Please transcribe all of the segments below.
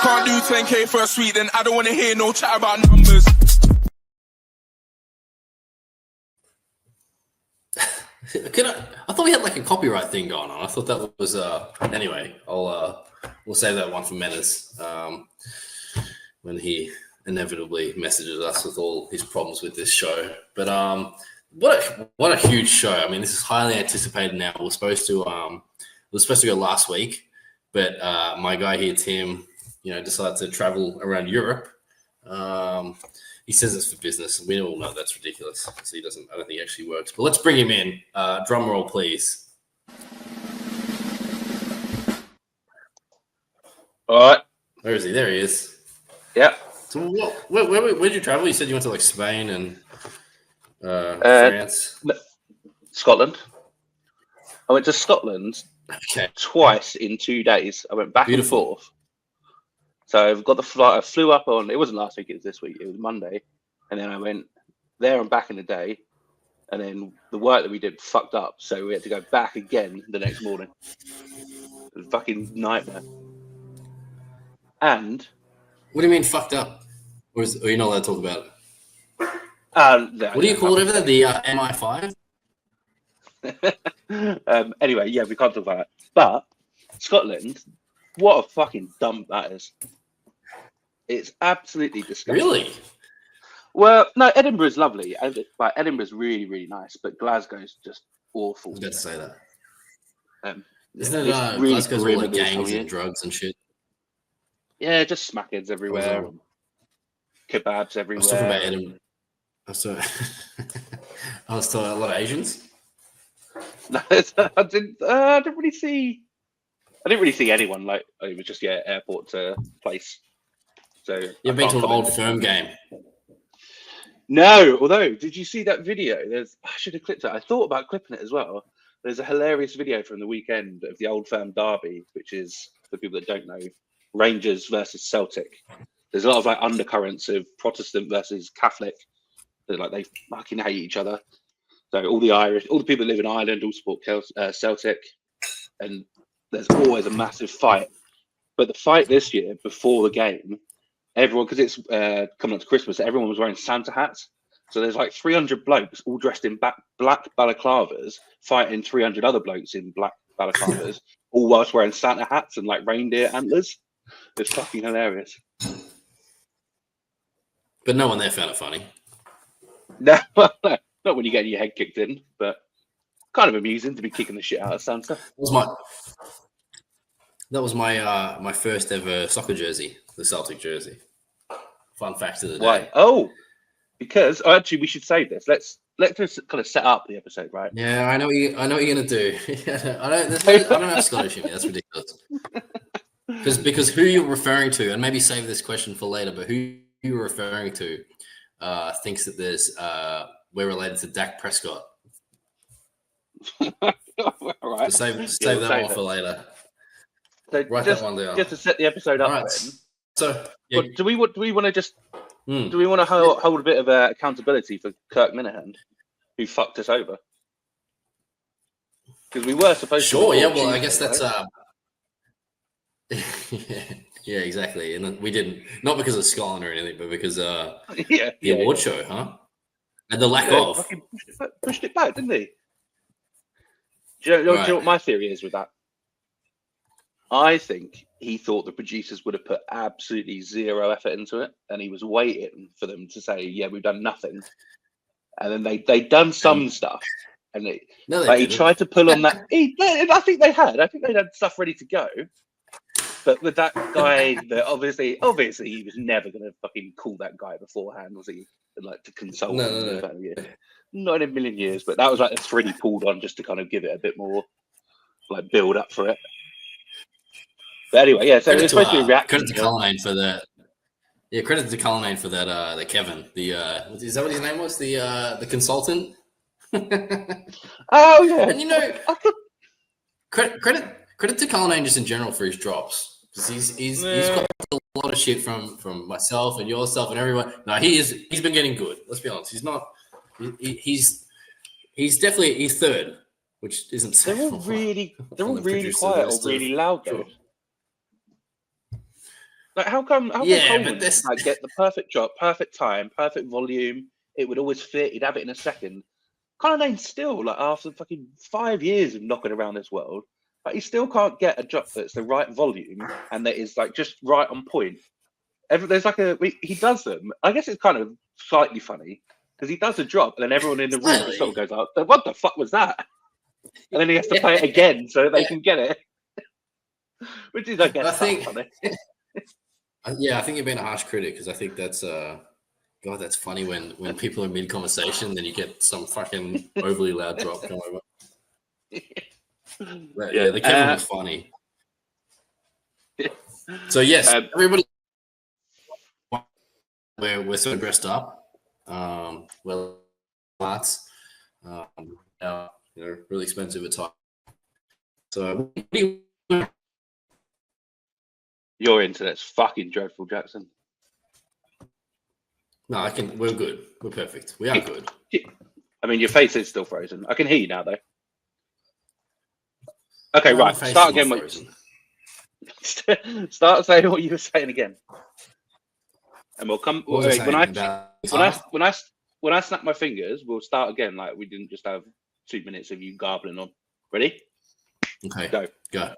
can't do 10K for a suite, then I don't want to hear no chat about numbers. I thought we had like a copyright thing going on. I thought that was anyway, we'll save that one for Menace when he inevitably messages us with all his problems with this show. But what a huge show. I mean, this is highly anticipated now. We were supposed to go last week, but my guy here, Tim, decided to travel around Europe. He says it's for business. We all know that's ridiculous. So I don't think it actually works. But let's bring him in. Drum roll, please. All right. Where is he? There he is. Yeah. So where did you travel? You said you went to like Spain and France. Scotland. I went to Scotland twice in 2 days. I went back and forth. So I've got the flight. I flew up on. It wasn't last week. It was this week. It was Monday, and then I went there and back in the day, and then the work that we did fucked up, so we had to go back again the next morning. It was a fucking nightmare. And what do you mean fucked up? Or are you not allowed to talk about it? No, what do you call it over there? The MI5? Anyway, yeah, we can't talk about it. But Scotland, what a fucking dump that is. It's absolutely disgusting. Really? Well, no, Edinburgh's lovely. Like, Edinburgh's really, really nice, but Glasgow's just awful. I was about to say that. Isn't it really Glasgow's all like gangs and drugs and shit? Yeah, just smackheads everywhere. Kebabs everywhere. I was talking about Edinburgh. I was talking a lot of Asians. No, I didn't really see anyone. Like, it was just airport to place. So you've been to an Old Firm game. No, although did you see that video? I should have clipped it. I thought about clipping it as well. There's a hilarious video from the weekend of the Old Firm derby, which is, for people that don't know, Rangers versus Celtic. There's a lot of like undercurrents of Protestant versus Catholic. They fucking hate each other. So all the people that live in Ireland all support Celtic, and there's always a massive fight. But the fight this year, before the game, everyone, because it's coming up to Christmas, everyone was wearing Santa hats. So there's like 300 blokes all dressed in black balaclavas fighting 300 other blokes in black balaclavas, all whilst wearing Santa hats and like reindeer antlers. It's fucking hilarious. But no one there found it funny. No, not when you get your head kicked in, but kind of amusing to be kicking the shit out of Santa. That was my first ever soccer jersey, the Celtic jersey. Fun fact of the day. Why? Oh, because actually we should save this. Let's just kind of set up the episode, right? Yeah, I know what you're gonna do. I don't have Scottish in me. That's ridiculous. Because who you're referring to, and maybe save this question for later, but who you're referring to thinks that we're related to Dak Prescott. Right. So save that one for later. So write that one down. Just to set the episode up. Right. Then. So yeah. Do we want to just do we want to hold a bit of accountability for Kirk Minahan, who fucked us over? Because we were supposed to. Sure. Yeah. Well, I guess that's. Yeah, exactly. And then we didn't, not because of Scotland or anything, but because the award show, huh? And the lack of. Pushed it back, didn't he? Do you know what my theory is with that? I think he thought the producers would have put absolutely zero effort into it, and he was waiting for them to say, "Yeah, we've done nothing," and then they'd done some stuff, and he tried to pull on that. I think they had stuff ready to go. But with that guy, that obviously he was never going to fucking call that guy beforehand, was he? And like to consult him. No. Not in a million years. But that was like a thread he pulled on just to kind of give it a bit more like build up for it. But anyway, yeah. So it's supposed to be a reaction. Credit to Cullinane for that. Yeah, credit to Cullinane for that. The Kevin, is that what his name was? The consultant. Oh yeah. And credit to Cullinane just in general for his drops, because he's got a lot of shit from myself and yourself and everyone. No, he's been getting good. Let's be honest. He's not. He's definitely third, which isn't. They're all really quiet or really loud though. Like, how come Yeah, Coleman but this. like get the perfect drop, perfect time, perfect volume? It would always fit. He'd have it in a second. Kind of still, like after fucking 5 years of knocking around this world, like he still can't get a drop that's the right volume and that is like just right on point. There's like he does them. I guess it's kind of slightly funny because he does a drop and then everyone in the room just sort of goes, "Oh, what the fuck was that?" And then he has to play it again so that they can get it, which is, I guess, funny. Yeah, I think you're being a harsh critic because I think that's God, that's funny when people are mid conversation, then you get some fucking overly loud drop come over. Yeah, the Kevin was funny. So yes, everybody, we're sort of dressed up. Well, arts, really expensive attire. So your internet's fucking dreadful, Jackson. No, we're good. We're perfect. We are good. I mean, your face is still frozen. I can hear you now, though. Okay, right. Start again. Start saying what you were saying again, and we'll come. When I snap my fingers, we'll start again. Like we didn't just have 2 minutes of you garbling on. Ready? Okay. Go.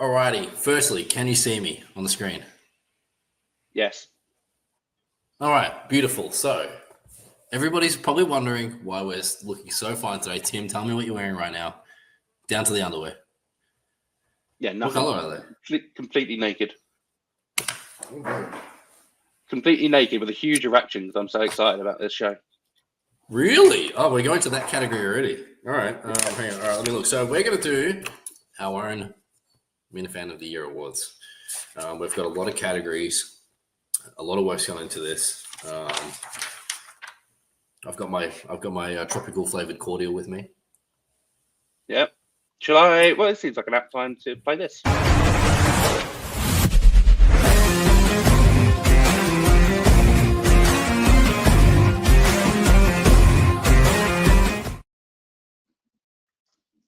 Alrighty. Firstly, can you see me on the screen? Yes. All right, beautiful. So everybody's probably wondering why we're looking so fine today. Tim, tell me what you're wearing right now, down to the underwear. Yeah, nothing. What color are they? Completely naked. Completely naked with a huge erection because I'm so excited about this show. Really? Oh, we're going to that category already. All right. Hang on. All right, let me look. So we're going to do our own Minifan of the Year awards. We've got a lot of categories. A lot of work's gone into this. I've got my tropical flavored cordial with me. Yep. Shall I? Well, it seems like an apt time to play this.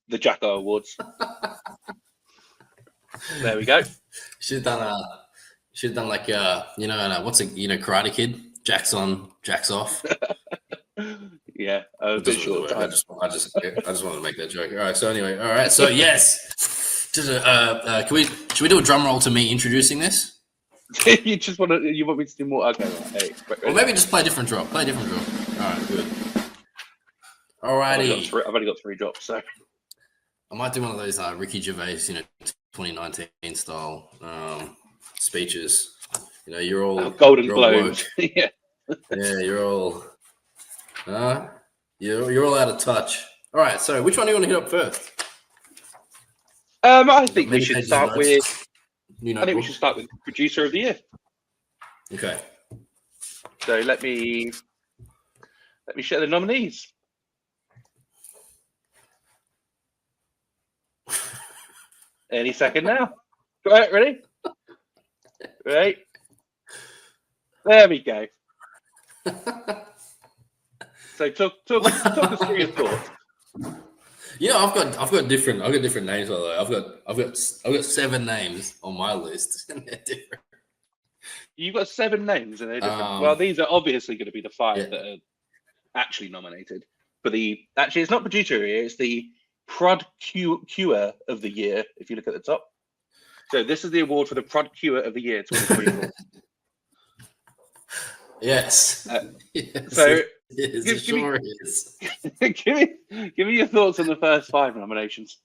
The JACKO Awards. There we go. Should have done like what's Karate Kid? Jack's on, Jack's off. Yeah, a bit short. I just wanted to make that joke. All right. So anyway, all right. So yes, should we do a drum roll to me introducing this? You want me to do more? Okay. Right. Hey, or maybe just play a different drop. All right. Good. Alrighty. I've only got 3 drops, so I might do one of those Ricky Gervais, 2019 style speeches. You're all Golden Globes. Yeah. Yeah, you're all you're all out of touch. All right, so which one do you want to hit up first? I think we should start with. I think we should start with Producer of the Year. Okay. So let me share the nominees. Any second now. Right, ready? Right. There we go. So talk us through your thoughts. I've got different names by the way. I've got 7 names on my list and they're different. You've got 7 names and they're different. Well, these are obviously going to be the 5 that are actually nominated. But actually it's not producer here, it's the Prod Cure of the Year, if you look at the top. So this is the award for the Prod Cure of the Year 2024. Yes. So is. give me your thoughts on the first 5 nominations.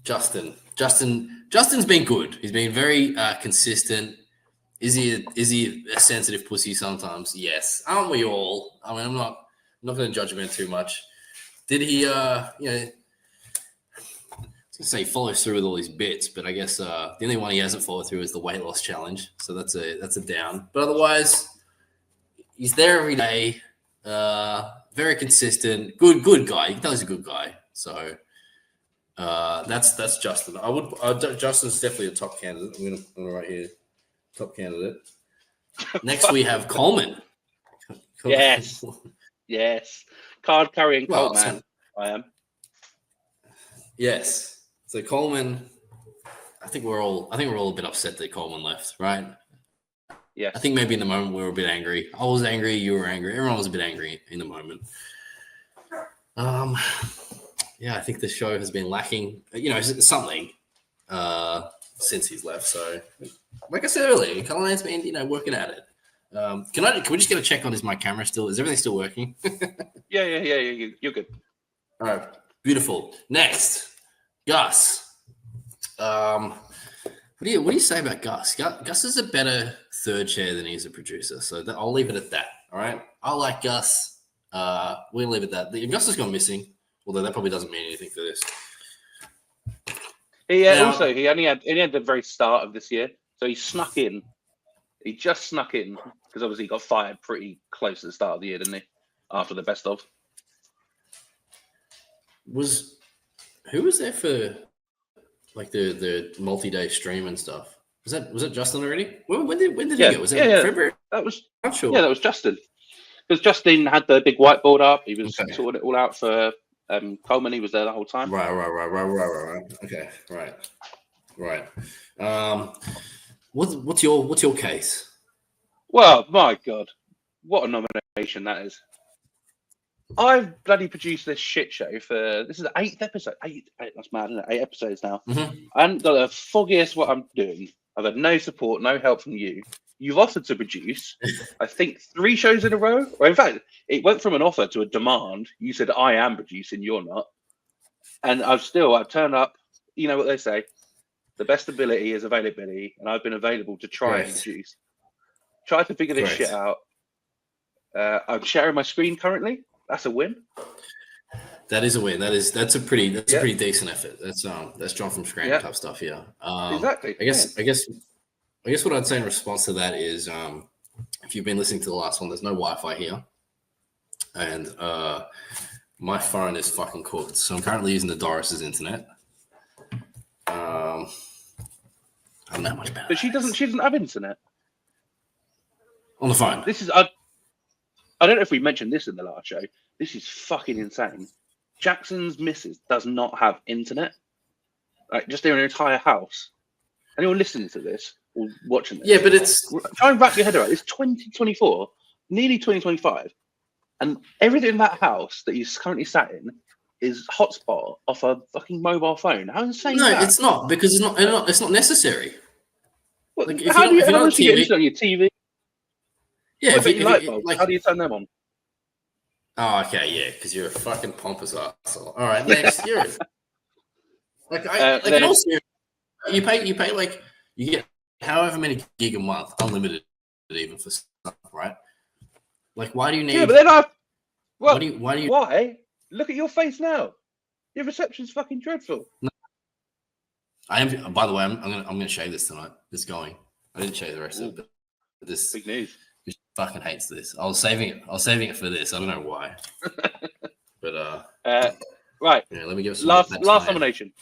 Justin's been good. He's been very consistent. Is he a sensitive pussy sometimes? Yes. Aren't we all? I mean, I'm not going to judge him too much. Did he? I was gonna say he follows through with all his bits, but I guess the only one he hasn't followed through is the weight loss challenge. So that's a down. But otherwise, he's there every day. Very consistent. Good guy. You can tell he's a good guy. So that's Justin. Justin's definitely a top candidate. I'm gonna write here, top candidate. Next we have Coleman. Yes. Card carrying Coleman. I am. Yes. So Coleman, I think we're all a bit upset that Coleman left, right? Yes. I think maybe in the moment we were a bit angry. I was angry, you were angry, everyone was a bit angry in the moment. Yeah, I think the show has been lacking, something since he's left. So, like I said earlier, Culline's been, working at it. Can we just get a check on my camera still? Is everything still working? Yeah. You're good. All right, beautiful. Next, Gus. What do you say about Gus? Gus is a better third chair than he's a producer, so I'll leave it at that. All right, I like Gus. We'll leave it at that. Gus has gone missing, although that probably doesn't mean anything for this. He only had the very start of this year, so he snuck in. He just snuck in because obviously he got fired pretty close to the start of the year, didn't he? After the best of. Who was there for like the multi-day stream and stuff? Was that Justin already? When did he go? Was it February? That was I'm sure. Yeah, that was Justin. Because Justin had the big whiteboard up. He was sorting it all out for Coleman. He was there the whole time. Right. Okay, right. What's your case? Well, my God, what a nomination that is! I've bloody produced this shit show this is the 8th episode. Eight, that's mad, isn't it? 8 episodes now. Mm-hmm. I haven't got the foggiest what I'm doing. I've had no support, no help from you. You've offered to produce, I think, 3 shows in a row. Or in fact, it went from an offer to a demand. You said, I am producing, you're not. And I've turned up. You know what they say? The best ability is availability. And I've been available to try and produce. Try to figure this shit out. I'm sharing my screen currently. That's a win. That is a win. That's a pretty decent effort. That's John from Screen type stuff here. Exactly. I guess what I'd say in response to that is, if you've been listening to the last one, there's no Wi-Fi here, and my phone is fucking cooked. So I'm currently using the Doris's internet. I don't know how much better. But she doesn't have internet on the phone. This is I don't know if we mentioned this in the last show. This is fucking insane. Jackson's missus does not have internet. Like, just in her entire house. Anyone listening to this or watching this? Yeah, but it's... Try and wrap your head around it. It's 2024, nearly 2025, and everything in that house that he's currently sat in is hotspot off a fucking mobile phone. How insane is that? No, it's not, because it's not necessary. What, like, how do you get internet on your TV? Yeah, how do you turn them on? Oh, okay, yeah, because you're a fucking pompous asshole. All right, next, you're in all seriousness, you pay like you get however many gig a month, unlimited, even for stuff, right? Like, why do you need? Yeah, but then why? Look at your face now. Your reception's fucking dreadful. No. I am. By the way, I'm gonna shave this tonight. It's going. I didn't shave the rest of it. But this big news. He fucking hates this. I was saving it for this. I don't know why. But right. Yeah, let me give some last nomination.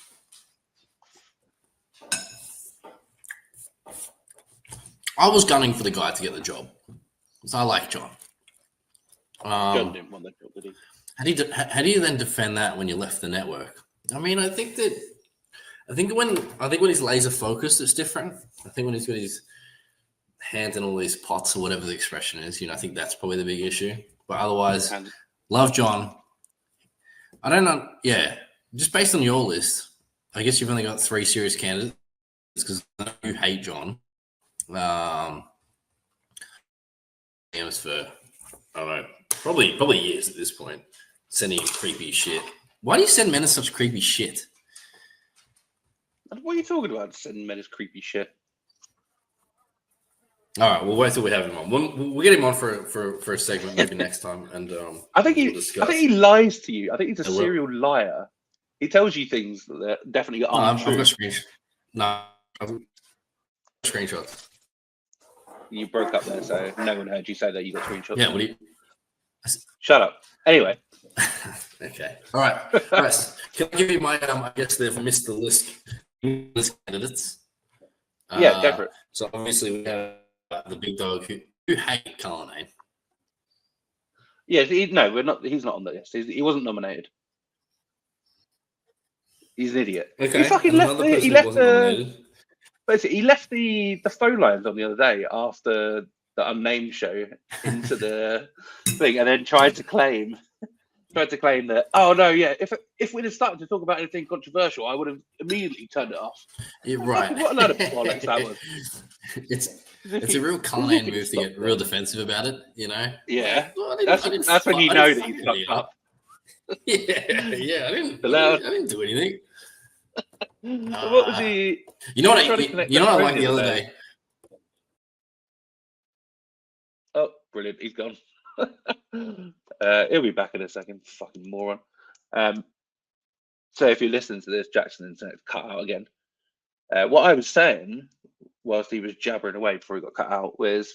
I was gunning for the guy to get the job. So I like John. John didn't want the job, did he? How do you then defend that when you left the network? I mean, I think when he's laser focused, it's different. I think when he's got his hands in all these pots or whatever the expression is, I think that's probably the big issue. But otherwise, love John. I don't know. Yeah, just based on your list, I guess you've only got 3 serious candidates because you hate John. It was for, I don't know, probably years at this point, sending creepy shit. Why do you send men such creepy shit? What are you talking about? Sending men creepy shit. All right, we'll wait till we have him on. We'll get him on for a segment maybe next time, and I think he lies to you. I think he's a serial liar. He tells you things that definitely aren't true. I've got screenshots. No, I've got screenshots. You broke up there, so no one heard you say that you got screenshots. Yeah, what do you? Shut up. Anyway. Okay. All right. Can I give you my? I guess they've missed the list candidates. Yeah, go for it. So obviously we have the big dog who hate Cullinane. Yeah, we're not. He's not on the list. He wasn't nominated. He's an idiot. Okay. He fucking and left. another person He who left wasn't nominated. basically, he left the phone lines on the other day after the unnamed show into the thing, and then tried to claim that, oh no, yeah, if we'd have started to talk about anything controversial, I would have immediately turned it off. You're right. What a load of bollocks that was. It's a real Kanye move to get real defensive about it, you know? Yeah, Like, that's when you know that you fucked up. Yeah, I didn't do anything. What was he? You know what I like the other day? Oh, brilliant! He's gone. He'll be back in a second. Fucking moron. So if you listen to this, Jackson internet cut out again. What I was saying, whilst he was jabbering away before he got cut out, was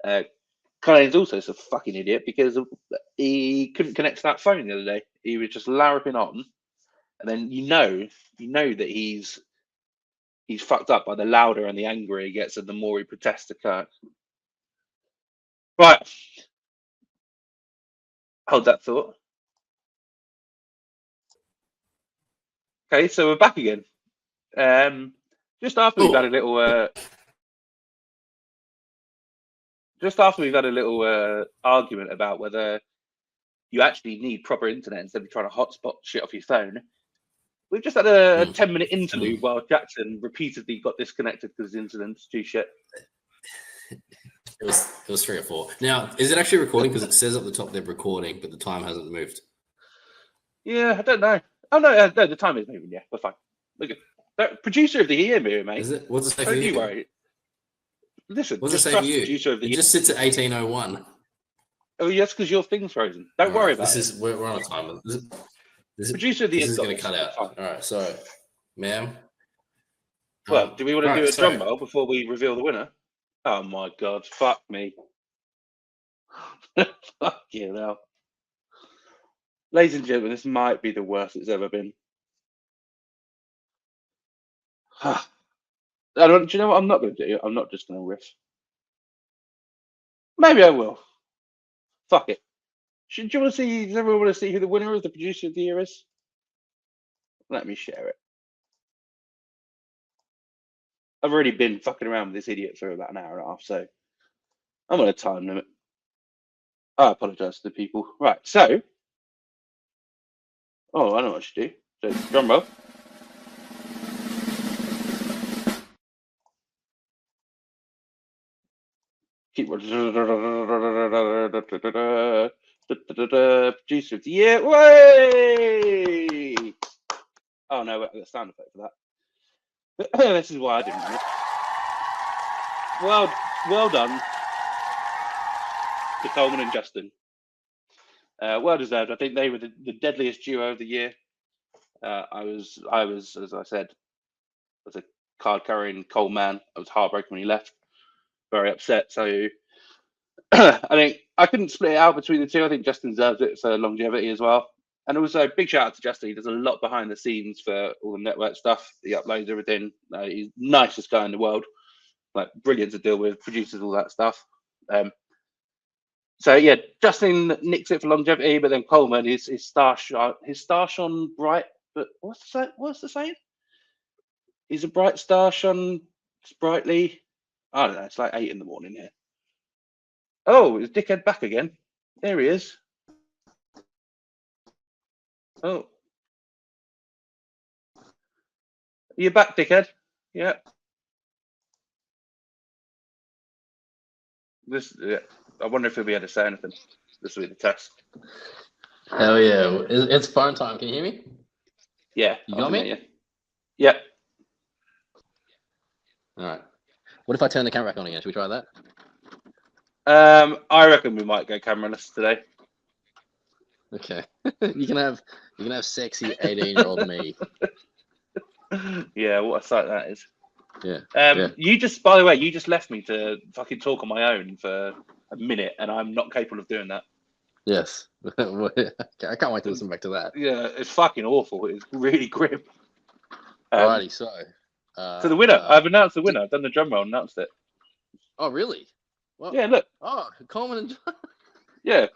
Kanye's also a fucking idiot because he couldn't connect to that phone the other day. He was just larruping on, and then you know that he's fucked up by the louder and the angrier he gets, and the more he protests to Kirk. Right, hold that thought. Okay, so we're back again. Just after we've had a little argument about whether you actually need proper internet instead of trying to hotspot shit off your phone, we've just had a 10-minute interlude while Jackson repeatedly got disconnected because his internet's too shit. It was 3 or 4. Now, is it actually recording? Because it says at the top they're recording, but the time hasn't moved. Yeah, I don't know. Oh no, the time is moving. Yeah, we're fine. Look at producer of the year, mate. Is it? What's it say for Don't you? you worry. Listen, What's it say for you? Producer of the it year. Just sits at 18:01. Oh yes, because your thing's frozen. Don't worry about it. We're on a timer. Producer of the year. This is going to cut out. All right, so, ma'am. Well, do we want to do a drum roll before we reveal the winner? Oh my god, fuck me. Fuck you now. Ladies and gentlemen, this might be the worst it's ever been. Do you know what I'm not going to do? I'm not just going to riff. Maybe I will. Fuck it. Do you want to see? Does everyone want to see who the winner of the producer of the year is? Let me share it. I've already been fucking around with this idiot for about an hour and a half, so I'm on a time limit. I apologise to the people. Right, so. Oh, I know what I should do. So, drum roll. Keep producer of the year. Way! Oh no, wait, I got a sound effect for that. This is why I didn't win it. Well done to Coleman and Justin. Well deserved. I think they were the deadliest duo of the year. I was, as I said, as a card carrying Cole man, I was heartbroken when he left. Very upset. So I think I couldn't split it out between the two. I think Justin deserves it for longevity as well. And also, big shout out to Justin. He does a lot behind the scenes for all the network stuff. He uploads everything. He's the nicest guy in the world. Like, brilliant to deal with, produces all that stuff. So yeah, Justin nicks it for longevity, but then Coleman, his star shone bright. But what's the saying? He's a bright star shone brightly. I don't know. It's like 8 in the morning here. Oh, is Dickhead back again? There he is. Oh, you're back, Dickhead. Yeah. I wonder if he'll be able to say anything. This will be the test. Hell yeah. It's phone time. Can you hear me? Yeah. You got me? Yeah. All right. What if I turn the camera back on again? Should we try that? I reckon we might go cameraless today. Okay. You can have sexy 18-year-old me. Yeah, what a sight that is. Yeah. You just, by the way, you just left me to fucking talk on my own for a minute, and I'm not capable of doing that. Yes. I can't wait to listen back to that. Yeah, it's fucking awful. It's really grim. Alrighty, so the winner. I've announced the winner. I've done the drum roll and announced it. Oh, really? Well, yeah, look. Oh, Coleman and yeah.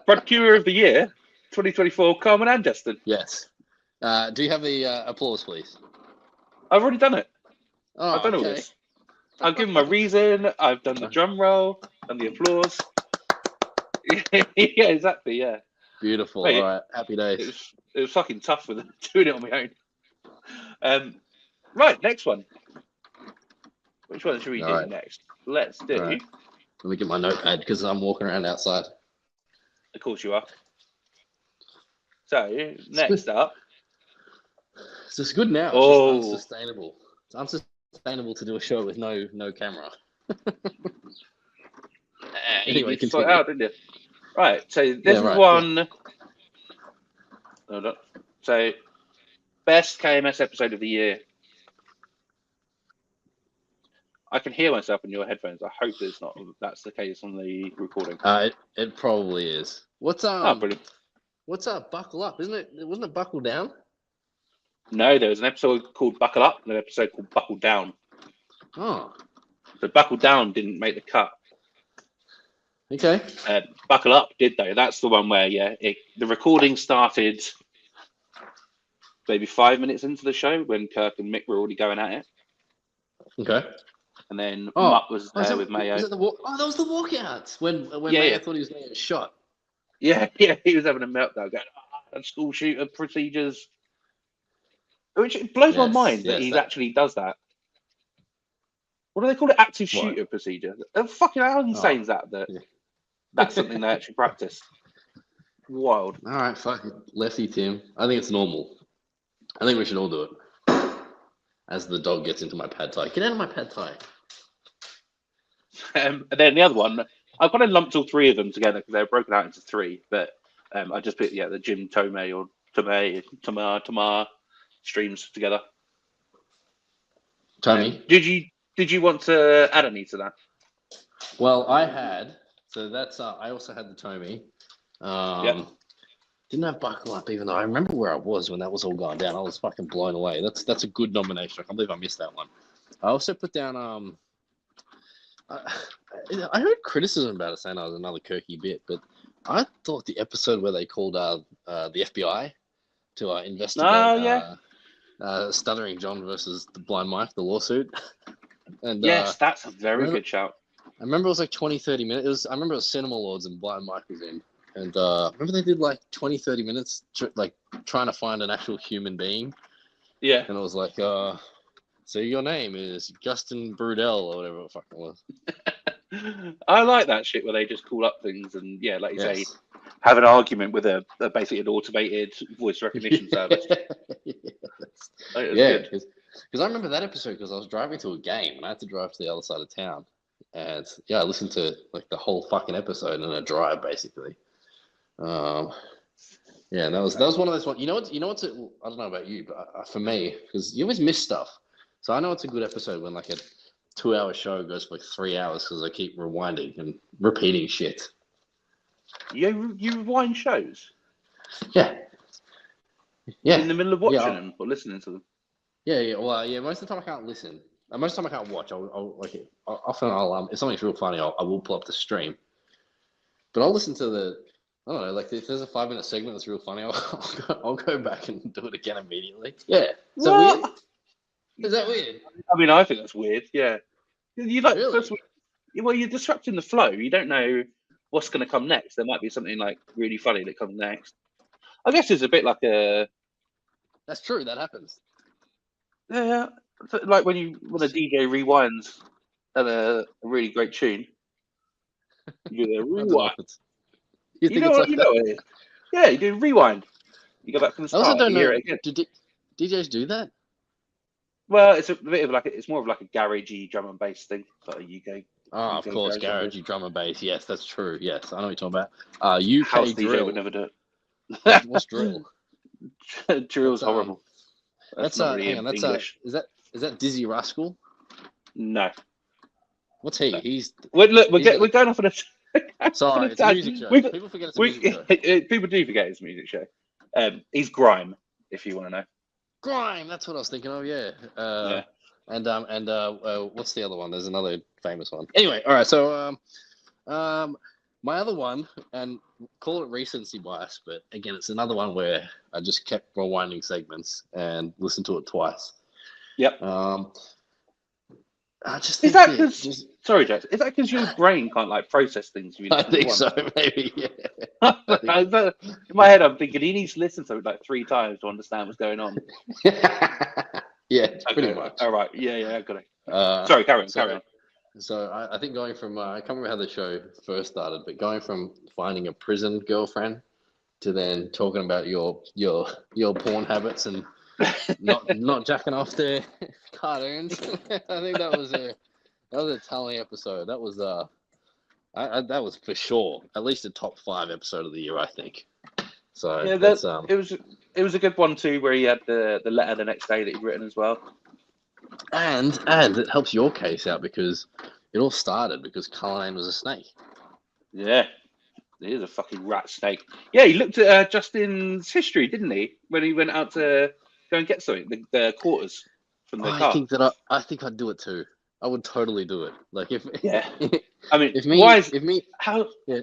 Procurator of the Year, 2024, Coleman and Justin. Yes. Do you have the applause, please? I've already done it. Oh, I've done all okay. this. I've given my reason. I've done the drum roll and the applause. Yeah, exactly. Yeah. Beautiful. Mate, All right. Happy days. It was fucking tough with doing it on my own. Right, next one. Which one should we All do right. next? Let's do. All right. Let me get my notepad because I'm walking around outside. Of course you are. So next up. So it's good now. It's Oh, just unsustainable. It's unsustainable to do a show with no camera. Anyway, you continue. sort it out, didn't you? Right. So this is one. Yeah. Hold on. So best KMS episode of the year. I can hear myself in your headphones. I hope that's the case on the recording. It probably is. What's brilliant. What's Buckle Up? Wasn't it Buckle Down? No, there was an episode called Buckle Up and an episode called Buckle Down. Oh. So Buckle Down didn't make the cut. Okay. Buckle Up did though. That's the one where the recording started maybe 5 minutes into the show when Kirk and Mick were already going at it. Okay. And then Mutt was there with Mayo. Was it that was the walkouts when Mayo thought he was going to get shot. Yeah, he was having a meltdown going, school shooter procedures. Which blows my mind that he actually does that. What do they call it? Active shooter procedure. Fucking how insane is that? That's something they actually practice. Wild. All right, fuck it. Lefty Tim. I think it's normal. I think we should all do it. As the dog gets into my pad thai. Get out of my pad thai. And then the other one, I've kind of lumped all three of them together because they're broken out into three. But I just put the Jim Tomei or Tomar streams together. Tommy, did you want to add any to that? Well, I had. So that's I also had the Tomei. Didn't have Buckle Up, even though I remember where I was when that was all going down. I was fucking blown away. That's a good nomination. I can't believe I missed that one. I also put down I heard criticism about it saying I was another Kirky bit, but I thought the episode where they called the FBI to investigate Stuttering John versus the Blind Mike, the lawsuit. And yes, that's a very good shout. I remember it was like 20-30 minutes. I remember it was Cinema Lords and Blind Mike was in. And I remember they did like 20-30 minutes like trying to find an actual human being. Yeah. And it was like, so your name is Justin Brudel or whatever the fuck it was. I like that shit where they just call up things and like you say, have an argument with a basically an automated voice recognition service. Yeah, because I remember that episode because I was driving to a game and I had to drive to the other side of town, and I listened to like the whole fucking episode in a drive basically. And that was one of those ones. You know what's I don't know about you, but for me, because you always miss stuff. So I know it's a good episode when like a 2-hour show goes for like 3 hours because I keep rewinding and repeating shit. You rewind shows? Yeah. In the middle of watching them or listening to them? Yeah. Well, most of the time I can't listen. Most of the time I can't watch. I'll if something's real funny, I will pull up the stream. But I'll listen to I don't know, like if there's a 5-minute segment that's real funny, I'll go back and do it again immediately. Yeah. Is that weird? Is that weird? I mean, I think that's weird. Yeah. You like really? You're disrupting the flow. You don't know what's going to come next. There might be something like really funny that comes next. I guess it's a bit like a. That's true. That happens. Yeah, like when a DJ rewinds a really great tune. You do a rewind. You know what it is. Yeah, you do rewind. You go back from the start. I also don't know. Hear it again. Do DJs do that? Well, it's a bit of it's more of like a garagey drum and bass thing. Like you go. Oh, of course, garagey drum and bass. Yes, that's true. Yes, I know what you're talking about. UK House drill. DJ would never do it. What's drill? Drill's horrible. That's hang on. English. Is that Dizzy Rascal? No. What's he? He's. We're going off on a. Sorry, it's a music show. People forget it's a music show. People do forget it's a music show. He's grime, if you want to know. Grime, that's what I was thinking of. Yeah. And what's the other one? There's another famous one. Anyway, all right. So My other one, and call it recency bias, but again, it's another one where I just kept rewinding segments and listened to it twice. Yep. I just Is think that because? just Sorry, Jack. Is that because your brain can't like process things? If you I listen to think one? so, maybe. Yeah. In my head, I'm thinking he needs to listen to it like 3 times to understand what's going on. Yeah, pretty Okay, much. all right. Yeah, I got it. Sorry, carry on. So I think going from I can't remember how the show first started, but going from finding a prison girlfriend to then talking about your porn habits and not jacking off their cartoons. I think that was a telling episode. That was that was for sure at least a top 5 episode of the year, I think. So Yeah, that's it was a good one too, where he had the letter the next day that he'd written as well. and it helps your case out because it all started because Cullinane was a snake. Yeah, he is a fucking rat snake. Yeah, he looked at Justin's history, didn't he, when he went out to go and get something, the quarters from the car. I think I'd do it too. I would totally do it. Like if Yeah, I mean, if me how? yeah.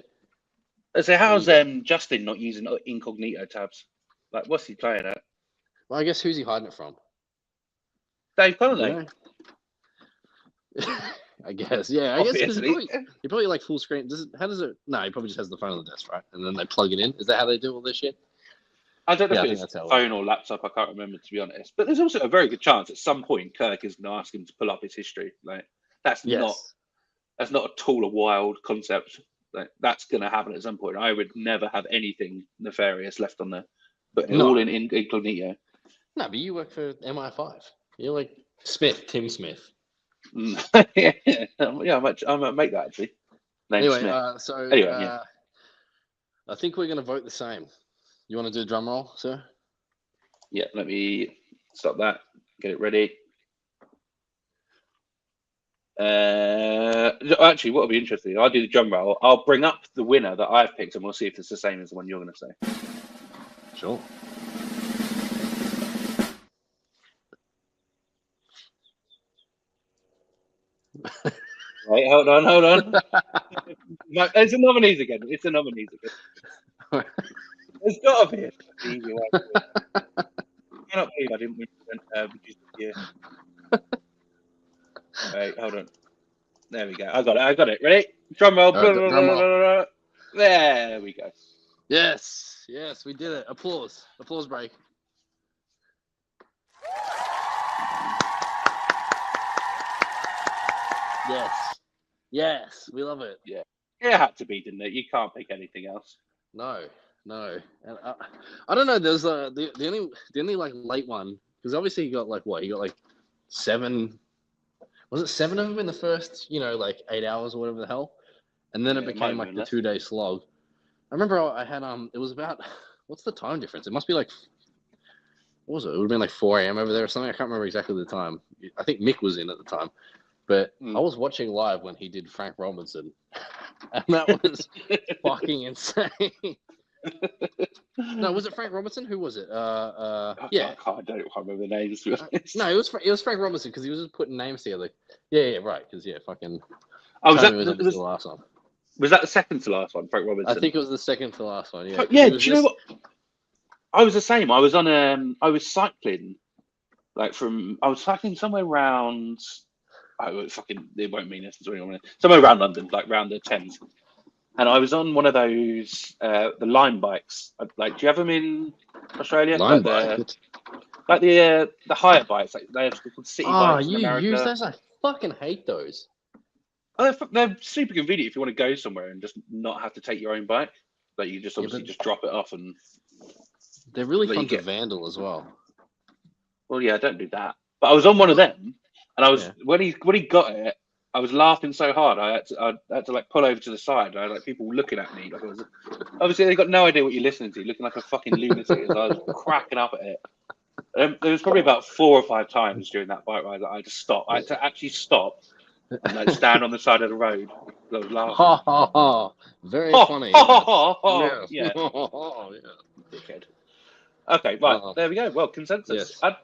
So how's Yeah. Justin not using incognito tabs? Like, what's he playing at? Well, I guess who's he hiding it from? Dave You Cullinane. know? I guess, yeah. I guess because Obviously. he probably like full screen. How does it? No, he probably just has the phone on the desk, right? And then they plug it in. Is that how they do all this shit? I don't know Yeah, I if think it's that's how it phone or laptop. I can't remember, to be honest. But there's also a very good chance at some point Kirk is going to ask him to pull up his history. Like that's not Yes. at all a wild concept. Like that's going to happen at some point. I would never have anything nefarious left on there, but No. all in incognito. No, but you work for MI5. You're like Tim Smith. Yeah, I might make that actually. Name Anyway, Smith. Yeah. I think we're going to vote the same. You want to do a drum roll, sir? Yeah, let me stop that. Get it ready. Actually, what'll be interesting, I'll do the drum roll. I'll bring up the winner that I've picked, and we'll see if it's the same as the one you're going to say. Sure. Right, hold on. It's the nominees again. There's got to be an easy way to do it. I cannot believe I didn't reduce the year. Right, hold on. There we go. I got it. Ready? Drum roll. Drum roll. There we go. Yes, we did it. Applause break. Yes, we love it. Yeah, it had to be, didn't it? You can't pick anything else. No. And I don't know. There's the only like late one because obviously he got like 7. Was it 7 of them in the first 8 hours or whatever the hell, and then it became like the 2-day slog. I remember I had it was about what's the time difference? It must be like what was it? It would have been like 4 a.m. over there or something. I can't remember exactly the time. I think Mick was in at the time. But I was watching live when he did Frank Robinson, and that was fucking insane. No, was it Frank Robinson? Who was it? Yeah. I don't remember the names. No, it was Frank Robinson because he was just putting names together. Yeah, right. Because fucking. Was the last one? Was that the second to last one, Frank Robinson? I think it was the second to last one. Yeah. Yeah. Do you know what? I was the same. I was on I was cycling, I was cycling somewhere around. It won't mean this to anyone. Somewhere around London, like around the Thames. And I was on one of those the Lime bikes. Do you have them in Australia? Lime bike. Like the higher bikes, like they're called city bikes in America. You use those? I fucking hate those. Oh, they're super convenient if you want to go somewhere and just not have to take your own bike. Like you just obviously just drop it off and. They're really fun to vandal as well. Well, yeah, don't do that. But I was on one of them, and I was when he got it, I was laughing so hard I had to like pull over to the side. I had like people looking at me like I was. Obviously, they got no idea what you're listening to, looking like a fucking lunatic. As I was cracking up at it. There was probably about 4 or 5 times during that bike ride that I just stopped. I had to actually stop and like stand on the side of the road. I was laughing. Ha ha ha! Very funny. Yeah. Yeah. Dickhead. Okay, right. There we go. Well, consensus. Yes. I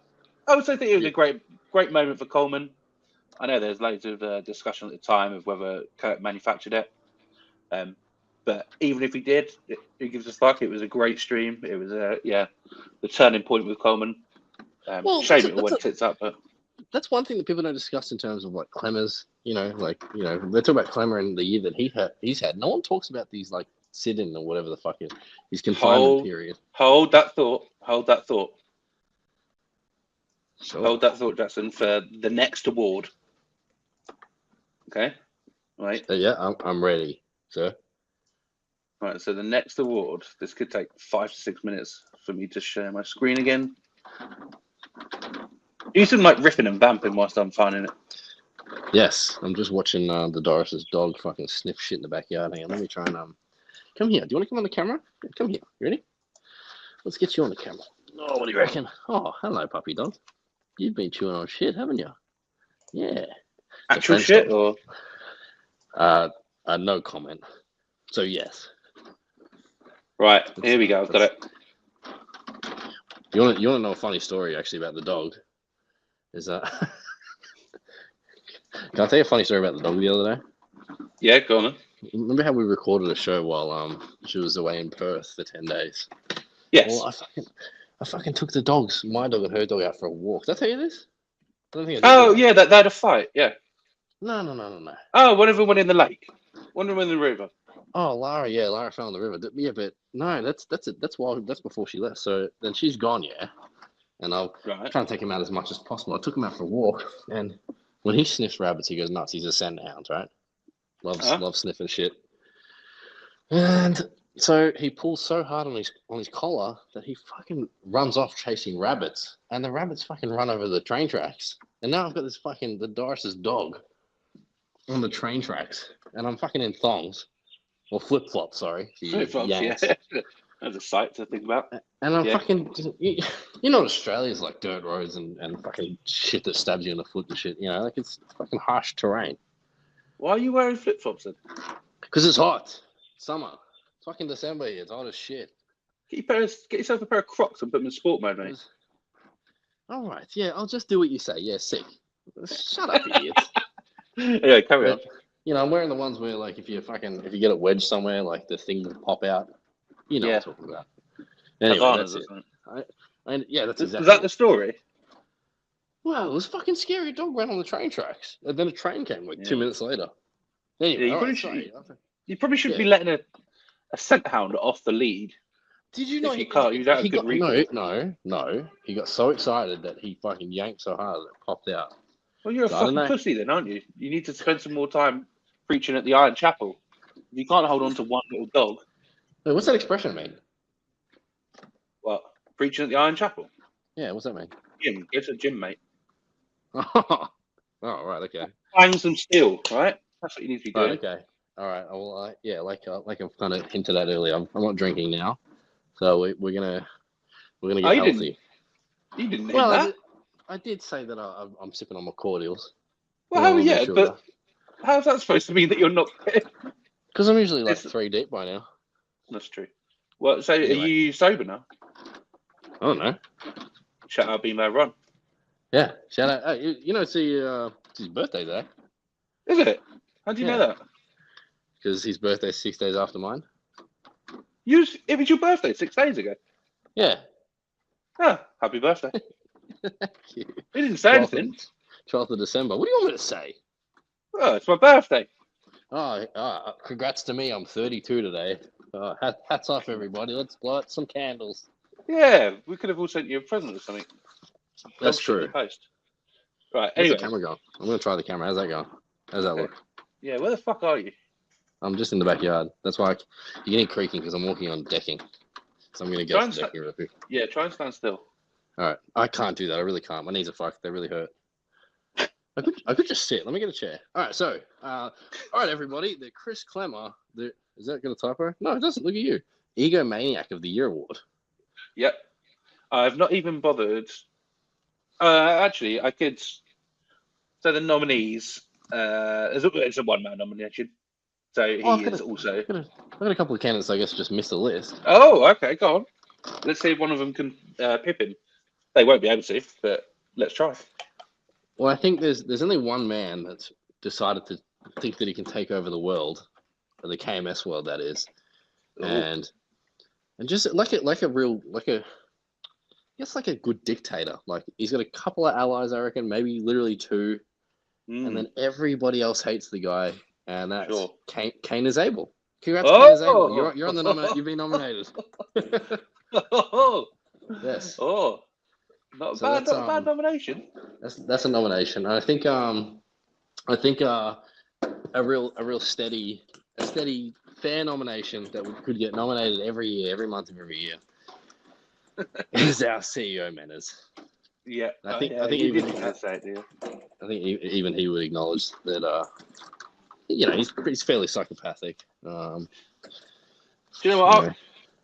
also think it was a great moment for Coleman. I know there's loads of discussion at the time of whether Kirk manufactured it. But even if he did, who gives a fuck? It was a great stream. It was the turning point with Coleman. Well, Shame it all went tits up, but that's one thing that people don't discuss in terms of like Clemmer's. You know, they talk about Clemmer in the year that he's had. No one talks about these like sit-in or whatever the fuck it, his confinement period. Hold that thought. Sure. Hold that thought, Jackson, for the next award. Okay, right. Yeah, I'm ready, sir. Right. So the next award. This could take 5 to 6 minutes for me to share my screen again. You some like riffing and vamping whilst I'm finding it. Yes, I'm just watching the Doris's dog fucking sniff shit in the backyard. Hang on, let me try and come here. Do you want to come on the camera? Come here. You ready? Let's get you on the camera. Oh, what do you reckon? Oh, hello, puppy dog. You've been chewing on shit, haven't you? Yeah. Actual shit or? No comment. So yes. Right, here we go. I've got it. You want to know a funny story actually about the dog? Is that? Can I tell you a funny story about the dog the other day? Yeah, go on then. Remember how we recorded a show while she was away in Perth for 10 days? Yes. Well, I fucking took the dogs, my dog and her dog, out for a walk. Did I tell you this? I don't think I did. Oh yeah, they had a fight. Yeah. No. Oh, one of them went in the lake. One of them in the river. Oh, Lara fell in the river. Yeah, but no, that's it. That's before she left. So then she's gone, yeah. And I'll try and take him out as much as possible. I took him out for a walk, and when he sniffs rabbits, he goes nuts. He's a scent hound, right? Loves sniffing shit. And so he pulls so hard on his collar that he fucking runs off chasing rabbits, and the rabbits fucking run over the train tracks. And now I've got the Doris's dog on the train tracks, and I'm fucking in thongs. Or flip-flops, sorry. Flip-flops, yeah. That's a sight to think about. And I'm fucking... You know Australia's like dirt roads and fucking shit that stabs you in the foot and shit. You know, like it's fucking harsh terrain. Why are you wearing flip-flops then? Because it's hot. Summer. It's fucking December here. It's hot as shit. Get yourself a pair of Crocs and put them in sport mode, mate. All right. Yeah, I'll just do what you say. Yeah, sick. Shut up, idiots. Yeah, carry on. You know, I'm wearing the ones where, like, if you get it wedged somewhere, like, the thing will pop out. You know what I'm talking about. Anyway, that's it. That's exactly. Is that the story? Well, it was fucking scary. A dog ran on the train tracks. And then a train came, 2 minutes later. Anyway, you probably shouldn't be letting a scent hound off the lead. Did you know you don't have good recall? No. He got so excited that he fucking yanked so hard that it popped out. Well, you're a fucking pussy then, aren't you? You need to spend some more time preaching at the Iron Chapel. You can't hold on to one little dog. Wait, what's that expression mean? What? Preaching at the Iron Chapel? Yeah, what's that mean? Gym. Go to the gym, mate. Oh, right, okay. Bang some steel, right? That's what you need to be doing. Okay. All right. Well, like I've kind of hinted at earlier, I'm not drinking now, so we're gonna get healthy. You didn't name that. I did say that I'm sipping on my cordials. Well, but how's that supposed to mean that you're not? Because I'm usually like 3 deep by now. That's true. Well, so anyway. Are you sober now? I don't know. Shout out, Be My Ron. Yeah, shout out. You know, it's his birthday today. Is it? How do you know that? Because his birthday's 6 days after mine. It was your birthday 6 days ago? Yeah. Ah, happy birthday. Thank you. He didn't say anything. 12th of December. What do you want me to say? Oh, it's my birthday. Oh, congrats to me. I'm 32 today. Hats off, everybody. Let's blow out some candles. Yeah, we could have all sent you a present or something. That's true. Post. Right, Where's anyway. the camera going? I'm going to try the camera. How's that going? How's that look? Yeah, where the fuck are you? I'm just in the backyard. That's why you're getting creaking because I'm walking on decking. So I'm going to get off the decking real quick. Yeah, try and stand still. All right. I can't do that. I really can't. My knees are fucked. They really hurt. I could just sit. Let me get a chair. All right. So, all right, everybody. The Chris Clemmer. Is that going to typo? No, it doesn't. Look at you. Egomaniac of the Year award. Yep. I've not even bothered. Actually, I could. So the nominees. It's a one-man nomination. So he is also. I've got a couple of candidates. I guess just missed the list. Oh, okay. Go on. Let's see if one of them can pip him. They won't be able to, but let's try. Well, I think there's only one man that's decided to think that he can take over the world, the KMS world, that is, Ooh. and just like a real like a good dictator. Like he's got a couple of allies, I reckon, maybe literally 2, and then everybody else hates the guy, and that's Cain is Abel. Congrats, Cain is Abel. You're on the You've been nominated. Yes. Oh, not a bad nomination. That's a nomination. I think a real steady fair nomination that we could get nominated every year, every month of every year is our CEO Manners. Yeah, I think even he would acknowledge that. He's fairly psychopathic. Do you know what?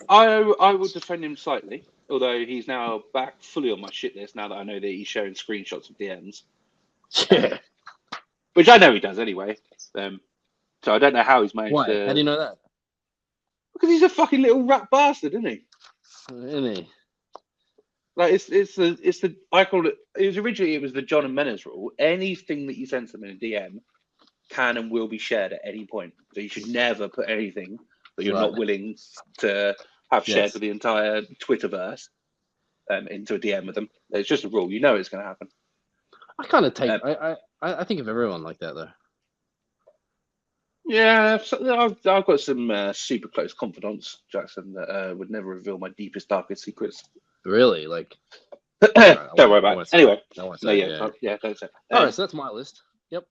I would defend him slightly, although he's now back fully on my shit list now that I know that he's showing screenshots of DMs. Yeah. Which I know he does anyway. So I don't know how he's managed to. How do you know that? Because he's a fucking little rat bastard, isn't he? Isn't he? Like it's the I call it. It was the John and Menners rule. Anything that you send them in a DM can and will be shared at any point. So you should never put anything that you're not willing to have shared with the entire Twitterverse into a DM with them. It's just a rule. You know it's going to happen. I kind of take. I think of everyone like that though. Yeah, I've got some super close confidants, Jackson, that would never reveal my deepest, darkest secrets. Really? Like, don't worry about it. Anyway, don't say. All right, so that's my list. Yep.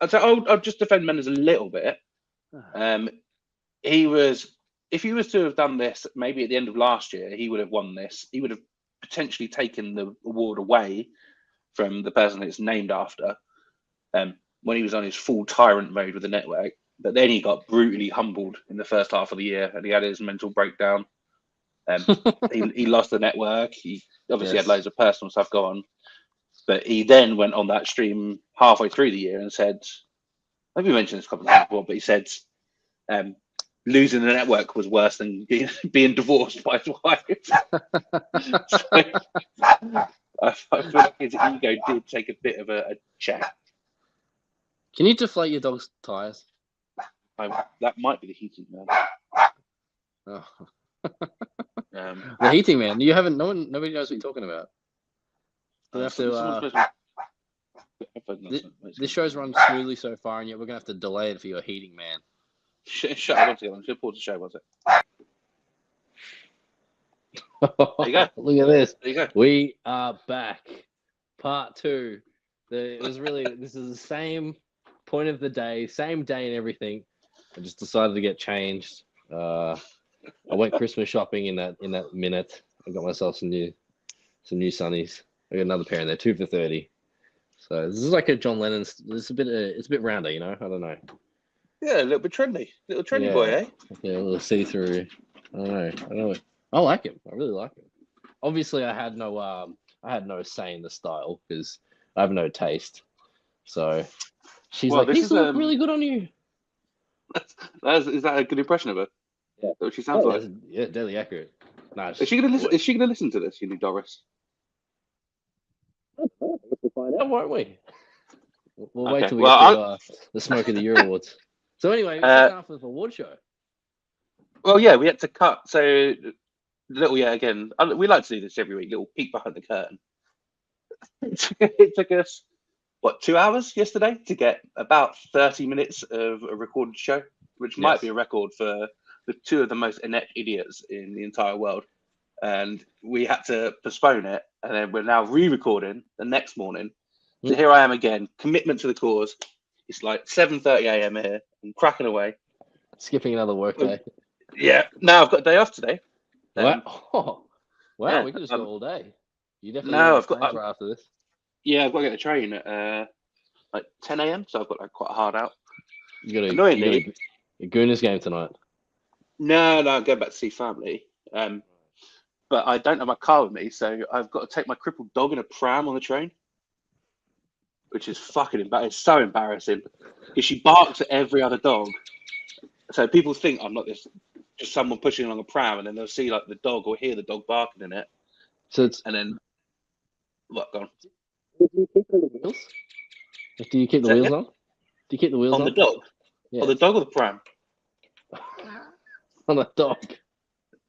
I'll just defend Menners a little bit. If he was to have done this maybe at the end of last year, he would have won this. He would have potentially taken the award away from the person it's named after when he was on his full tyrant mode with the network. But then he got brutally humbled in the first half of the year and he had his mental breakdown. He lost the network. He obviously had loads of personal stuff go on. But he then went on that stream halfway through the year and said, maybe mentioned this a couple of times before, but he said losing the network was worse than being divorced by his wife. So, I feel like his ego did take a bit of a check. Can you deflate your dog's tires? That might be the heating man. Oh. The heating man. You haven't. Nobody knows what you're talking about. We have to. This show's run smoothly so far, and yet we're gonna have to delay it for your heating man. Shut up! I'm just gonna pause the show. Was it? There you go. Look at this. There you go. We are back. Part 2. This is the same point of the day, same day and everything. I just decided to get changed. I went Christmas shopping in that minute. I got myself some new sunnies. I got another pair in there, 2 for $30. So this is like a John Lennon's. It's a bit rounder, you know. I don't know. Yeah, a little bit trendy, boy, eh? Yeah, a little see-through. I don't know. I like him. I really like him. Obviously, I had no say in the style because I have no taste. So she's like, "These look really good on you." Is that a good impression of her? Yeah, that's what she sounds like. Yeah, deadly accurate. Nice. Is she gonna listen? Is she gonna listen to this, you new Doris? We'll find out, won't we? We'll wait till we get to the Smoke of the Year awards. So anyway, after the award show. Well, yeah, we had to cut. So again, we like to do this every week. Little peek behind the curtain. It took us 2 hours yesterday to get about 30 minutes of a recorded show, which might be a record for the 2 of the most inept idiots in the entire world. And we had to postpone it, and then we're now re-recording the next morning. So here I am again, commitment to the cause. It's like 7:30 a.m. here. I'm cracking away. Skipping another work day. Yeah. Now I've got a day off today. Wow, we could just go all day. You definitely I've got right after this. Yeah, I've got to get the train at like 10 a.m. So I've got like quite a hard out. You got a Gooners game tonight. No, I'm going back to see family. But I don't have my car with me, so I've got to take my crippled dog in a pram on the train, which is fucking embarrassing. It's so embarrassing because she barks at every other dog. So people think I'm not just someone pushing along a pram, and then they'll see like the dog or hear the dog barking in it. And then what? Go on. Do you keep the wheels? Do you keep the wheels on? Do you keep the wheels on? The dog? Yeah. Or the dog or the pram? on a dog.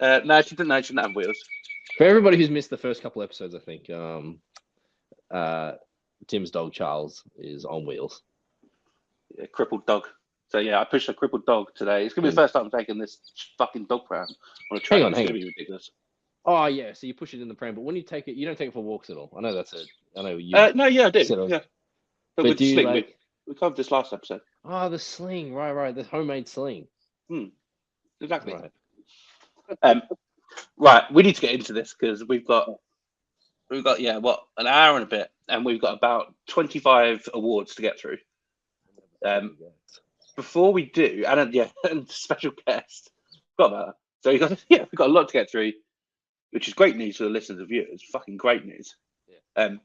No, she didn't know she didn't have wheels. For everybody who's missed the first couple episodes, I think Tim's dog Charles is on wheels. Yeah, crippled dog. So yeah, I pushed a crippled dog today. It's gonna be the first time I'm taking this fucking dog pram on a train. It's gonna be ridiculous. Oh yeah, so you push it in the pram, but when you take it, you don't take it for walks at all. I know that's it. I know you. No, yeah, I do. Yeah, but with do you sling, like? we covered this last episode. Oh, the sling, right, the homemade sling. Exactly. Right. Right, we need to get into this because we've got an hour and a bit, and we've got about 25 awards to get through. Before we do, and special guest, got that. So we've got a lot to get through, which is great news for the listeners and viewers. Fucking great news. Yeah.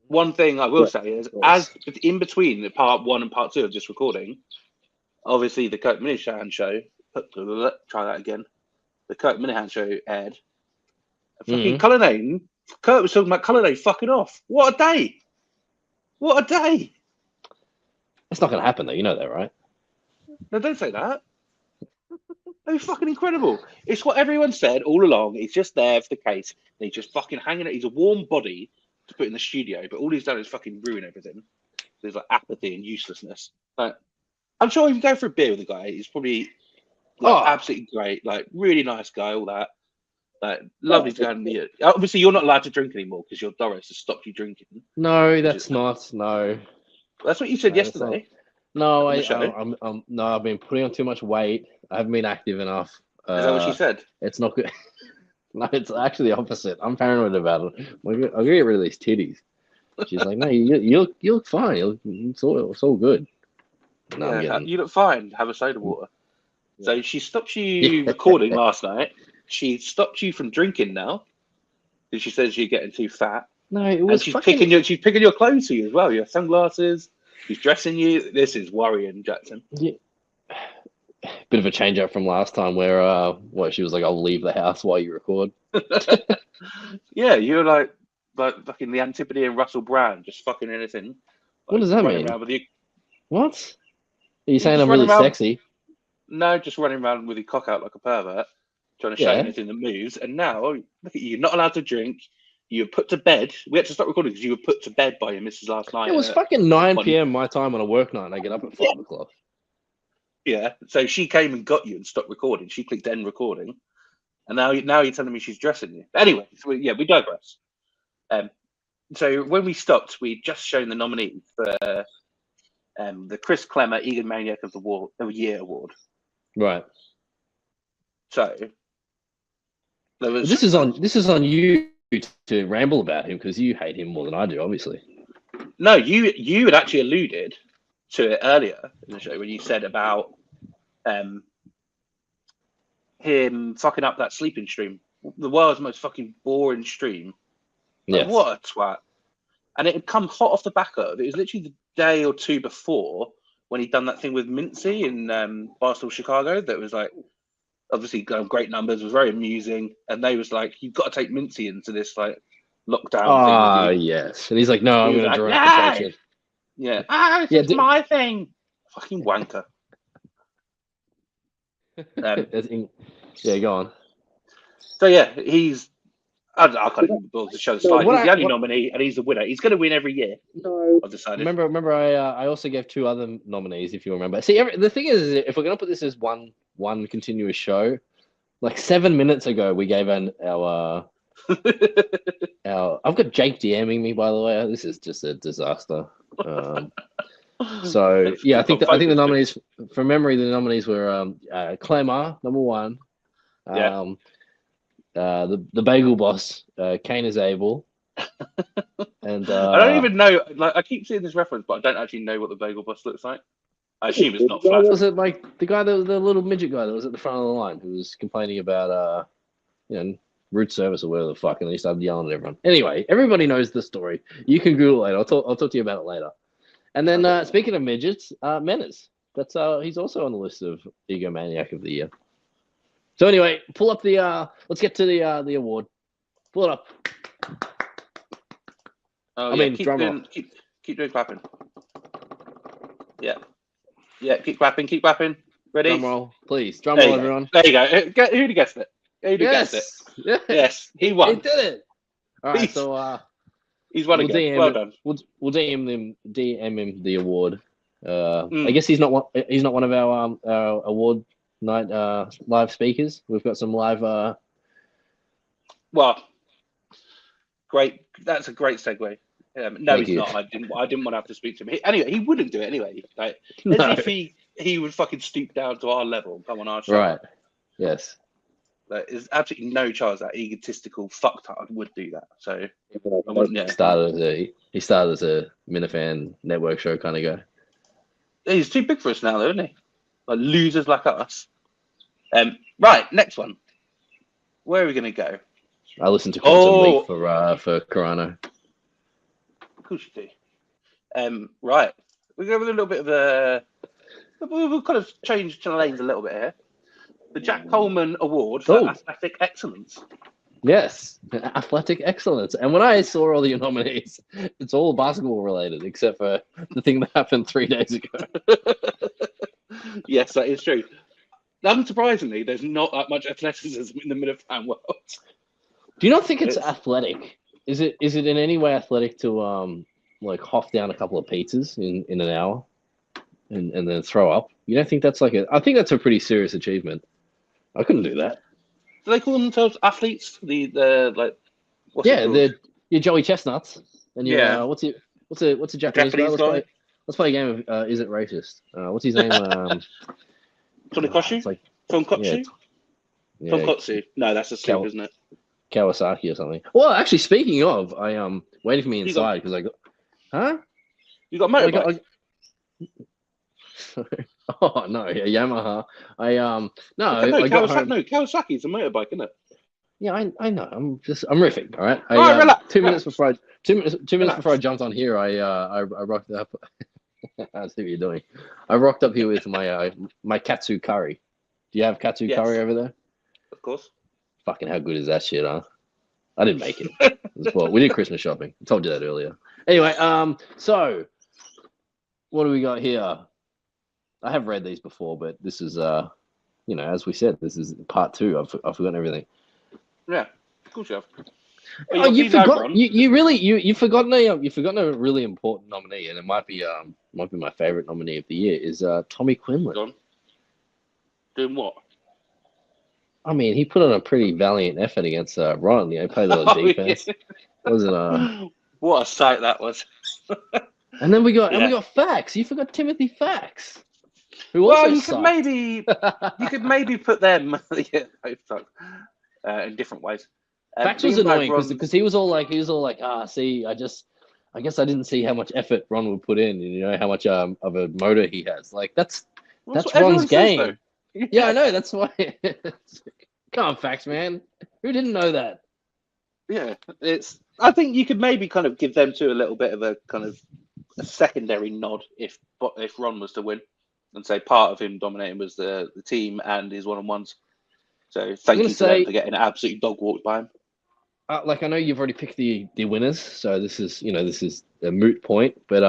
One thing I will say is, as in between the part 1 and part 2 of this recording, obviously the Kurt Minahan show. Try that again. The Kurt Minahan show aired. Fucking Cullinane. Kurt was talking about Cullinane fucking off. What a day! What a day! It's not going to happen though. You know that, right? No, don't say that. They're fucking incredible. It's what everyone said all along. He's just there for the case. And he's just fucking hanging out. He's a warm body to put in the studio, but all he's done is fucking ruin everything. There's like apathy and uselessness. Like, I'm sure if you go for a beer with the guy, he's probably absolutely great. Like, really nice guy, all that. Like, lovely to go and meet. Obviously, you're not allowed to drink anymore because your Doris has stopped you drinking. No, that's not. No. That's what you said yesterday. No, I've been putting on too much weight. I haven't been active enough. Is that what she said? It's not good. No, it's actually the opposite. I'm paranoid about it. I'll get rid of these titties. She's like, no, you look fine. It's all good. No, you look fine. Have a soda water. Yeah. So she stopped you recording last night. She stopped you from drinking now because she says you're getting too fat. No, it was. And she's picking your clothes for you as well. Your sunglasses. She's dressing you. This is worrying, Jackson. Yeah. Bit of a change up from last time where she was like, I'll leave the house while you record. Yeah, you're like fucking the Antipodean and Russell Brand, just fucking anything. Like, what does that mean? What? Are you saying I'm really sexy? No, just running around with your cock out like a pervert, trying to show anything that moves. And now, look at you, not allowed to drink. You were put to bed. We had to stop recording because you were put to bed by your missus last night. It was fucking 9 p.m. my time on a work night, and I get up at 5 o'clock. Yeah, so she came and got you and stopped recording. She clicked end recording, and now you're telling me she's dressing you. Anyway, so we digress. So when we stopped, we'd just shown the nominees for the Chris Clemmer Egomaniac of the Year award. Right. So this is on you to ramble about him because you hate him more than I do, obviously. No, you had actually alluded to it earlier in the show when you said about him fucking up that sleeping stream, the world's most fucking boring stream. Like, what a twat! And it had come hot off the back of it was literally the day or two before when he'd done that thing with Mincy in Barstool, Chicago. That was like obviously great numbers, was very amusing, and they was like, "You've got to take Mincy into this like lockdown thing." Yes, and he's like, "No, I'm going to direct the section." Yeah. It's my thing. Fucking wanker. Yeah, go on. So yeah, I can't even bother to show the slide. He's the only nominee, and he's the winner. He's going to win every year. No, I've decided. Remember, I also gave 2 other nominees. If you remember, see, the thing is, if we're going to put this as one continuous show, like 7 minutes ago, we gave our I've got Jake DMing me, by the way. This is just a disaster. So yeah, I think the nominees from memory, the nominees were Clemmer, number 1. The Bagel Boss, Cain is Abel. And I don't even know. Like, I keep seeing this reference, but I don't actually know what the Bagel Boss looks like. I assume it's not flat. Was it like the guy, the little midget guy that was at the front of the line who was complaining about root service or whatever the fuck, and he started yelling at everyone. Anyway, everybody knows the story. You can Google it. I'll talk to you about it later. And then speaking of midgets, Menace. That's he's also on the list of Egomaniac of the Year. So anyway, pull up the let's get to the award. Pull it up. Oh, keep doing clapping. Yeah, keep clapping. Ready? Drum roll, please. Drum There roll, you go. everyone. There you go. Who'd guessed it? Who'd guessed it? Yes. Yes, he won. He did it. All right, He's- so He's won we'll again. DM Well him, done. we'll DM him the award. I guess he's not one of our award night live speakers. We've got some live. Well, great. That's a great segue. No, Thank he's you. not. I didn't want to have to speak to him. Anyway, he wouldn't do it anyway. Like, No. as if he would fucking stoop down to our level and come on our show. Right. Yes. Like, there's absolutely no chance that egotistical fucktard would do that. So He started as a Minifan network show kind of guy. he's too big for us now, though, isn't he? Like losers like us. Right, next one. Where are we going to go? I listened to Quantum Leap for Corano. Of course you do. Right, we're going with a little bit of a. We'll kind of change lanes a little bit here. The Jack Coleman Award for Athletic Excellence. Yes, athletic excellence. And when I saw all the nominees, it's all basketball related, except for the thing that happened 3 days ago. Yes, that is true. Unsurprisingly, there's not that much athleticism in the Minifan world. Do you not think it's athletic? Is it in any way athletic to like huff down a couple of pizzas in an hour and then throw up? You don't think that's I think that's a pretty serious achievement. I couldn't do that. Do they call themselves athletes? They're your Joey Chestnuts. And what's a Japanese guy? Let's play a game of Is It Racist? What's his name? Tonkotsu? Tonkotsu? Yeah, Tonkotsu. No, that's a soup, isn't it? Kawasaki or something. Well, actually, speaking of, I waiting for me inside because I got. Huh? You got a motorbike? Oh no, yeah, Yamaha. Kawasaki's a motorbike, isn't it? Yeah, I know. I'm riffing. All right. Relax. 2 minutes before I jumped on here, I rocked up. I see what you're doing. I rocked up here with my katsu curry. Do you have katsu curry over there? Of course. Fucking how good is that shit, huh? I didn't make it. We did Christmas shopping. I told you that earlier. Anyway, so what do we got here? I have read these before, but this is as we said, this is part 2. I've forgotten everything. Yeah, of course you have. Well, you've forgotten a really important nominee, and it might be my favorite nominee of the year is Tommy Quinlan. Doing what? I mean, he put on a pretty valiant effort against Ron. He played a lot of defense. Yeah. Wasn't What a sight that was. And then we got Fax. You forgot Timothy Fax. You could maybe put them in different ways. Fax was annoying because he was all like, see, I guess I didn't see how much effort Ron would put in, and how much of a motor he has. Like that's Ron's game. Yeah, I know. That's why. Come on, Fax, man. Who didn't know that? Yeah, I think you could maybe kind of give them to a little bit of a kind of a secondary nod if Ron was to win, and say part of him dominating was the team and his one-on-ones. So thank you to them for getting absolutely dog walked by him. I know you've already picked the winners, so this is a moot point. But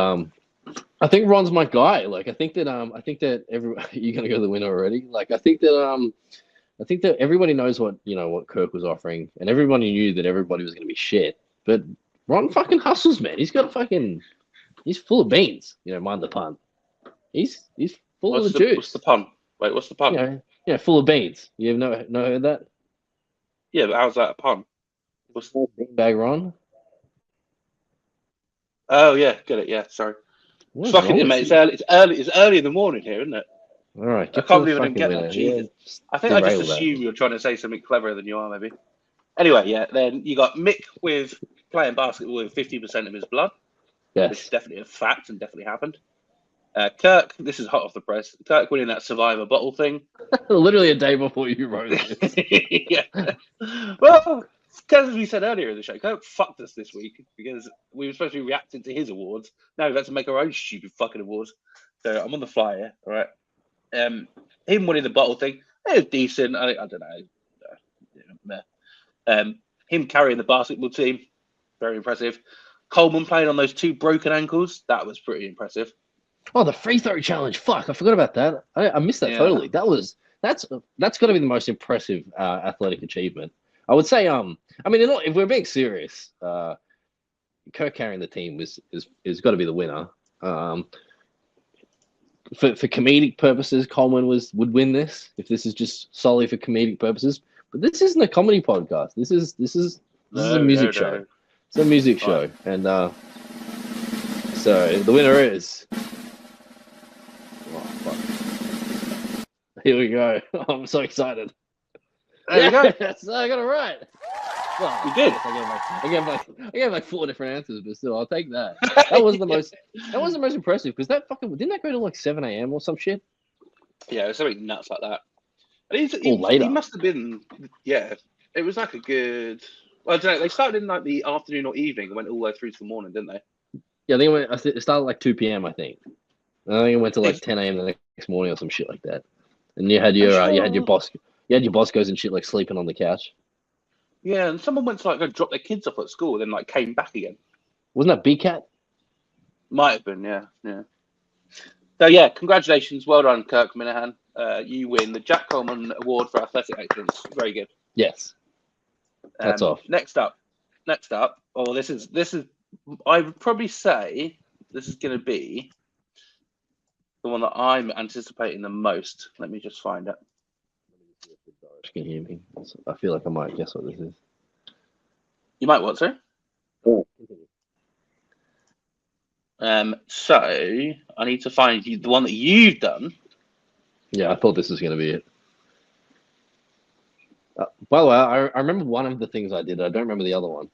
I think Ron's my guy. Like I think that you're gonna go to the winner already. Like I think that everybody knows what Kirk was offering, and everybody knew that everybody was gonna be shit. But Ron fucking hustles, man. He's full of beans. Mind the pun. He's full of the juice. What's the pun? Wait, what's the pun? Yeah, full of beans. You've no heard that? Yeah, but how's that a pun? What's the beanbag Ron? Oh yeah, get it. Yeah, sorry. Fucking mate, it's early in the morning here, isn't it? All right, I can't believe I didn't get that. Jesus. I think I just assumed you were trying to say something cleverer than you are, maybe. Anyway, yeah. Then you got Mick with playing basketball with 50% of his blood. Yes, which is definitely a fact and definitely happened. Kirk, this is hot off the press. Kirk winning that Survivor bottle thing. Literally a day before you wrote it. Yeah. Well, as we said earlier in the show, Kirk fucked us this week because we were supposed to be reacting to his awards. Now we've got to make our own stupid fucking awards. So I'm on the fly here, all right? Him winning the bottle thing, it was decent. I don't know. Him carrying the basketball team, very impressive. Coleman playing on those 2 broken ankles, that was pretty impressive. Oh, the free throw challenge. Fuck, I forgot about that. I missed that totally. That's got to be the most impressive athletic achievement. I would say. I mean, if we're being serious, Kirk carrying the team is got to be the winner. For comedic purposes, Coleman would win this if this is just solely for comedic purposes. But this isn't a comedy podcast. This is a music show. It's a music show, and so the winner is. Oh, fuck. Here we go. I'm so excited. There you go. Yes, I got it right. Well, You did. I gave like 4 different answers, but still, I'll take that. That was the most. That was the most impressive because didn't that go to like 7 a.m. or some shit? Yeah, it was something nuts like that. And later. He must have been. Yeah, it was like a good. Well, I don't know. They started in like the afternoon or evening and went all the way through to the morning, didn't they? Yeah, it started like 2 p.m. I think. And I think it went to like 10 a.m. the next morning or some shit like that. And you had your boss goes and shit like sleeping on the couch. Yeah, and someone went to like go drop their kids off at school, then like came back again. Wasn't that Big Cat? Might have been, yeah. So yeah, congratulations, well done, Kirk Minahan. You win the Jack Coleman Award for Athletic Excellence. Very good. Yes. That's off. Next up. Oh, this is. I would probably say this is going to be the one that I'm anticipating the most. Let me just find it. Can hear me? I feel like I might guess what this is. You might what, sir? Oh. So I need to find the one that you've done. Yeah, I thought this was going to be it. By the way, I remember one of the things I did. I don't remember the other one.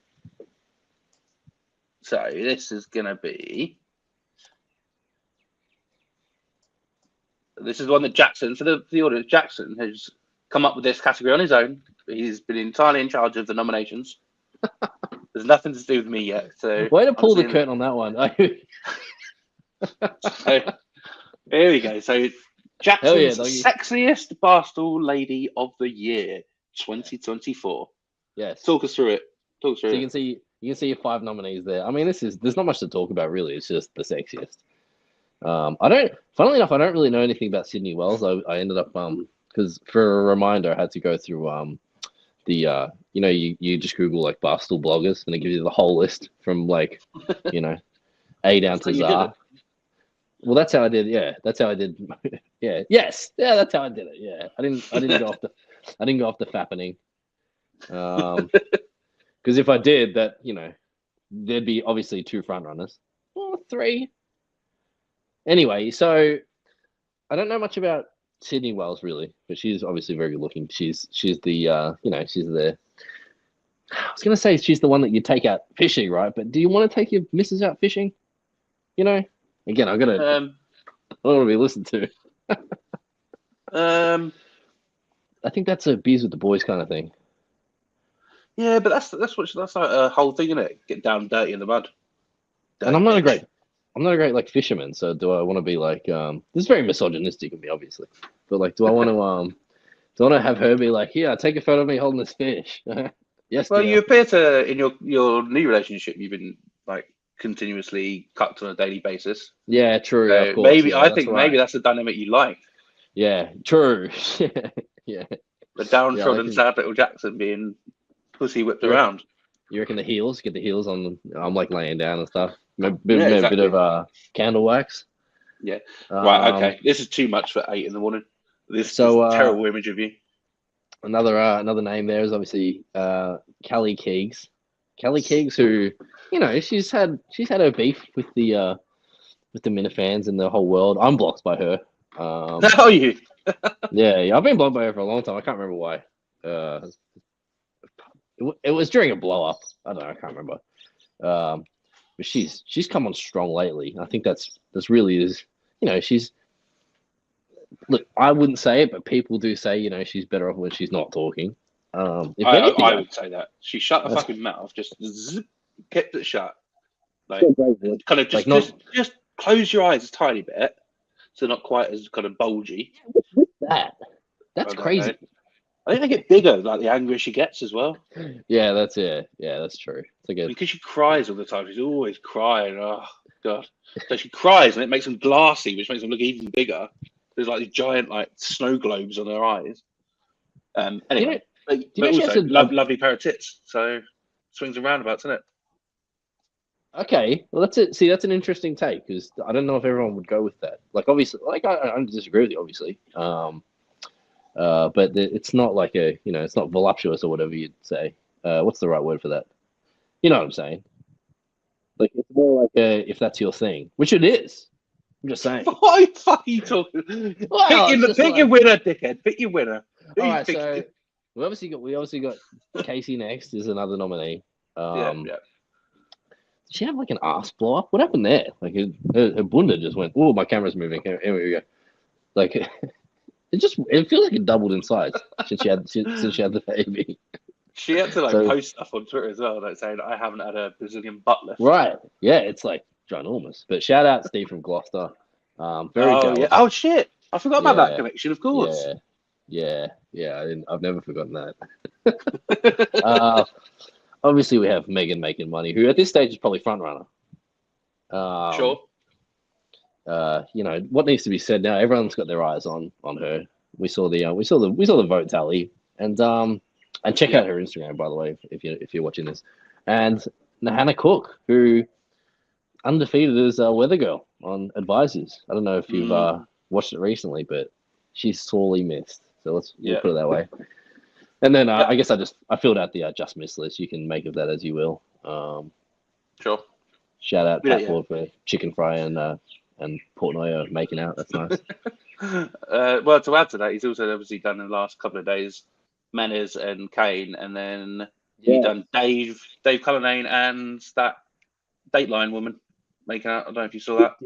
So this is going to be. This is one that Jackson, for the audience, Jackson has come up with this category on his own. He's been entirely in charge of the nominations. There's nothing to do with me yet. So way to pull the curtain on that one. So, here we go. So Jackson's sexiest Barstool lady of the year, 2024. Yes. Talk us through it. So you can see your 5 nominees there. I mean, there's not much to talk about really. It's just the sexiest. Funnily enough, I don't really know anything about Sydney Wells. I ended up because for a reminder, I had to go through you just Google like Barstool bloggers and it gives you the whole list from like A down to Z. Well, that's how I did. Yeah, that's how I did. Yeah, yes, yeah, that's how I did it. Yeah, I didn't go off the fappening. Because if I did, that there'd be obviously 2 front runners or 3. Anyway, so I don't know much about Sydney Wells really, but she's obviously very good looking. She's the she's the. I was gonna say she's the one that you take out fishing, right? But do you want to take your missus out fishing? Again, I don't want to be listened to. I think that's a beers with the boys kind of thing. Yeah, but that's like a whole thing, isn't it? Get down dirty in the mud. And I'm not a great like fisherman, so do I want to be like this is very misogynistic of me, obviously. But like, do I want to have her be like, here, take a photo of me holding this fish? Yes. Well, you appear to in your new relationship, you've been like continuously cooked on a daily basis. Yeah, true. So of course, maybe yeah, I think maybe that's the dynamic you like. Yeah, true. Yeah. The downtrodden sad little Jackson being pussy whipped around. You reckon the heels? Get the heels on. I'm like laying down and stuff. A Exactly. bit of candle wax. Yeah. Right. Okay. This is too much for 8 in the morning. This is a terrible image of you. Another name there is obviously Callie Keegs. Callie Keegs, who she's had her beef with the Minifans and the whole world. I'm blocked by her. How are you? yeah, I've been blocked by her for a long time. I can't remember why. It was during a blow up. I don't know. I can't remember. But she's come on strong lately. I think that's really is. She's. Look, I wouldn't say it, but people do say she's better off when she's not talking. If anything, I would say that she shut her fucking mouth, just kept it shut. Like kind of just close your eyes a tiny bit, so not quite as kind of bulgy. What's that? That's crazy. I think they get bigger, like the angrier she gets as well. Yeah, that's it. Yeah, that's true. Because she cries all the time. She's always crying. Oh. God. So she cries, and it makes them glassy, which makes them look even bigger. There's like these giant like snow globes on her eyes. Anyway, but also lovely pair of tits. So swings and roundabouts, isn't it? Okay, well that's it. See, that's an interesting take because I don't know if everyone would go with that. Like, obviously, like I don't disagree with you, obviously. But it's not like it's not voluptuous or whatever you'd say. What's the right word for that? You know what I'm saying? Like, it's more like if that's your thing, which it is. I'm just saying. What the fuck are you talking? Well, pick your winner, dickhead. Pick your winner. All right, so we obviously got Casey next is another nominee. Yeah. Did she have like an ass blow up? What happened there? Like her bunda just went. Oh, my camera's moving. Here we go. Like it feels like it doubled in size since she had the baby. She had to post stuff on Twitter as well, like saying I haven't had a Brazilian butt lift. Right? Yeah, it's like ginormous. But shout out Steve from Gloucester. Very jealous. Yeah. Oh shit! I forgot about that connection. Of course. Yeah. I've never forgotten that. Obviously, we have Megan making money, who at this stage is probably front runner. Sure. What needs to be said now? Everyone's got their eyes on her. We saw the vote tally, and check out her Instagram, by the way, if you're watching this. And Hannah Cook, who undefeated as Weather Girl on Advisors. I don't know if you've watched it recently, but she's sorely missed. So we'll put it that way. And then I guess I filled out the just miss list. You can make of that as you will. Sure. Shout out Pat Ford for chicken fry and Portnoy making out. That's nice. Well, to add to that, he's also obviously done in the last couple of days Manners and Kane, and then he done Dave Cullinane and that Dateline woman making out. I don't know if you saw that.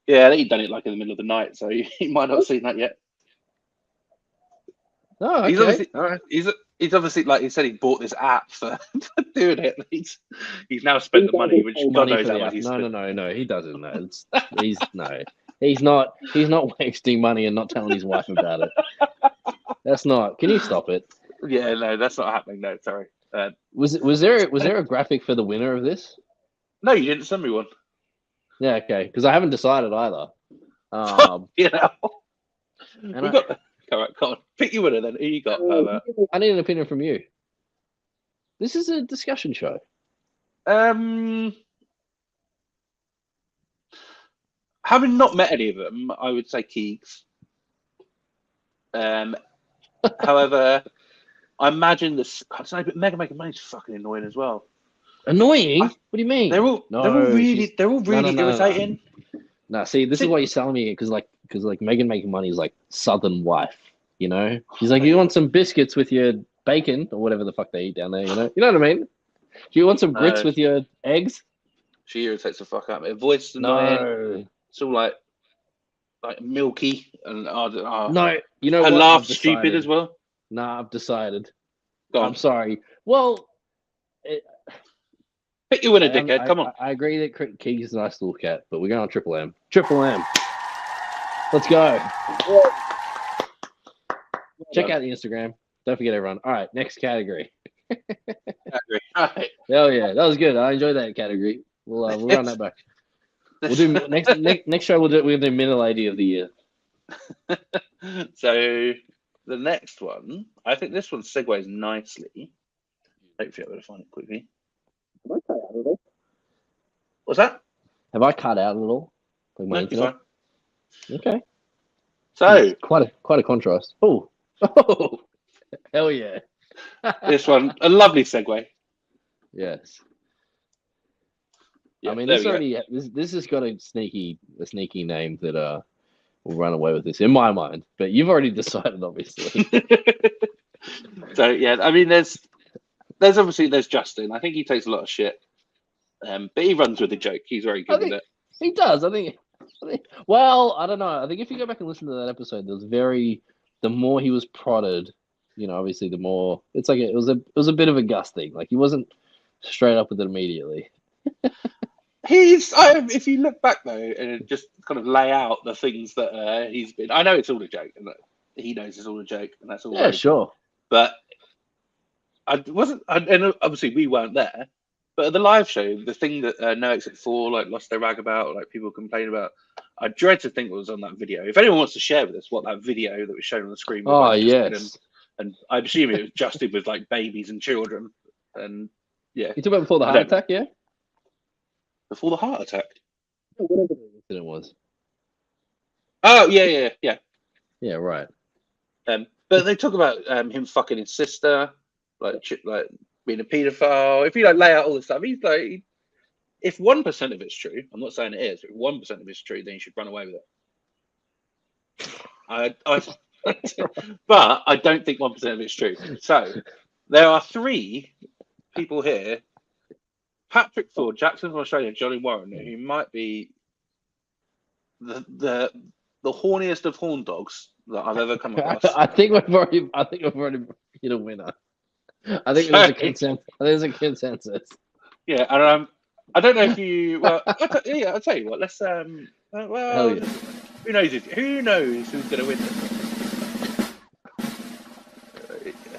Yeah, he'd done it like in the middle of the night, so he might not have seen that yet. Oh, okay. He's obviously like he said he bought this app for doing it. He's now spent the money, which God knows how much he's spent. No, he doesn't know. He's not wasting money and not telling his wife about it. That's not. Can you stop it? Yeah, no, that's not happening. No, sorry. Was there a graphic for the winner of this? No, you didn't send me one. Yeah, okay, because I haven't decided either. We've got. All right, come on. Pick your winner then. Who you got? I need an opinion from you. This is a discussion show. Having not met any of them, I would say Keegs. However, I imagine this. I don't know, but Mega Making Money's fucking annoying as well. Annoying? What do you mean? They're all really irritating. No, see, this is what you're telling me because Megan Making Money is like Southern wife, you know. She's like, you want some biscuits with your bacon or whatever the fuck they eat down there, you know what I mean? Do you want some grits with your eggs? She irritates the fuck out of me. Her voice is annoying. No. It's all like milky and no, you know her what? laugh's stupid as well. Nah, I've decided. I'm sorry. Well, pick your winner, dickhead. Come on. I agree that Keegs is a nice little cat, but we're going on Triple M. Triple M. Let's go. Check out the Instagram. Don't forget everyone. All right, next category. All right. Hell yeah, that was good. I enjoyed that category. We'll run that back. We'll do next show. We'll do middle lady of the year. So the next one, I think this one segues nicely. Hopefully, I'm going to find it quickly. Have I cut out a little? What's that? Have I cut out a little? No, you're fine. Okay. So quite a contrast. Oh, hell yeah! This one, a lovely segue. Yes. Yeah, I mean, this has got a sneaky name that will run away with this in my mind. But you've already decided, obviously. So yeah, I mean, there's Justin. I think he takes a lot of shit, but he runs with the joke. He's very good at it. He does. I think. Well, I don't know. I think if you go back and listen to that episode, the more he was prodded, obviously the more it's like it was a bit of a Gus thing. Like he wasn't straight up with it immediately. If you look back though and just kind of lay out the things that he's been. I know it's all a joke, and that he knows it's all a joke, and that's all. Yeah, sure. But and obviously we weren't there. But at the live show, the thing that No Exit 4 like lost their rag about, like people complain about, I dread to think what was on that video. If anyone wants to share with us what that video that was shown on the screen was, Oh like, yes. and I assume it was Justin with like babies and children, and yeah. You talking about before the heart attack, yeah? Before the heart attack. Whatever the incident was. Oh yeah. Yeah, right. But they talk about him fucking his sister, like being a paedophile. If you like lay out all this stuff, he's like, if 1% of it's true, I'm not saying it is, but if 1% of it's true, then you should run away with it. But I don't think 1% of it's true. So there are 3 people here: Patrick Ford, Jackson from Australia, Johnny Warren, who might be the horniest of horn dogs that I've ever come across. I think we've already hit a winner. I think there's a consensus. Yeah, and I don't know if you. Well, I'll tell you what. Let's well, yeah. who knows? Who knows who's going to win this?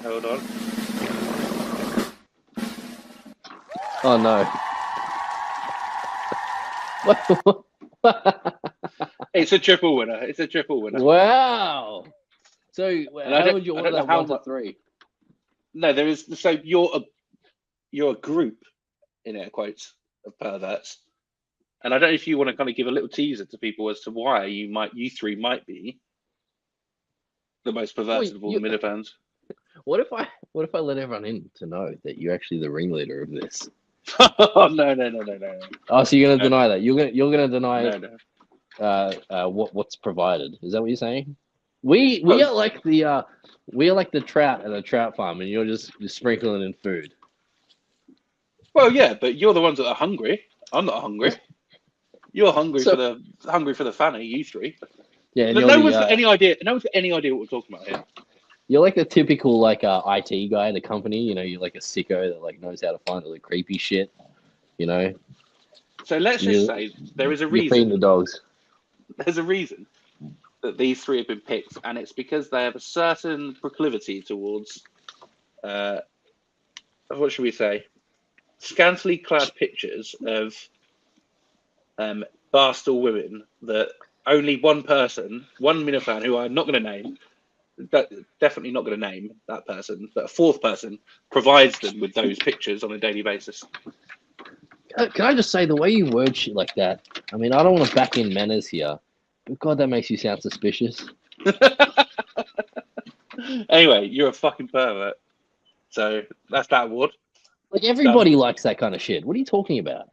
Hold on. Oh no. It's a triple winner. Wow. So how would you order that 1 to 3? No, there is. So you're a group, in air quotes, of perverts, and I don't know if you want to kind of give a little teaser to people as to why you 3 might be the most perverted of all the Minifans. What if I let everyone in to know that you're actually the ringleader of this? Oh no. Oh, so you're gonna deny that? You're gonna deny No. what's provided? Is that what you're saying? We are like the trout at a trout farm, and you're just sprinkling in food. Well, yeah, but you're the ones that are hungry. I'm not hungry. You're hungry for the fanny, you 3. Yeah, but no one's got any idea. No one's got any idea what we're talking about here. You're like the typical like IT guy at a company. You know, you're like a sicko that like knows how to find all the creepy shit. You know. So let's just say there is a reason. You're feeding the dogs. There's a reason that these 3 have been picked, and it's because they have a certain proclivity towards, what should we say, scantily clad pictures of barstool women that only one Minifan, who I'm not going to name, definitely not going to name that person, but a 4th person provides them with those pictures on a daily basis. Can I just say, the way you word shit like that, I mean, I don't want to back in manners here, but God, that makes you sound suspicious. Anyway, you're a fucking pervert. So that's that award. Like, everybody likes that kind of shit. What are you talking about?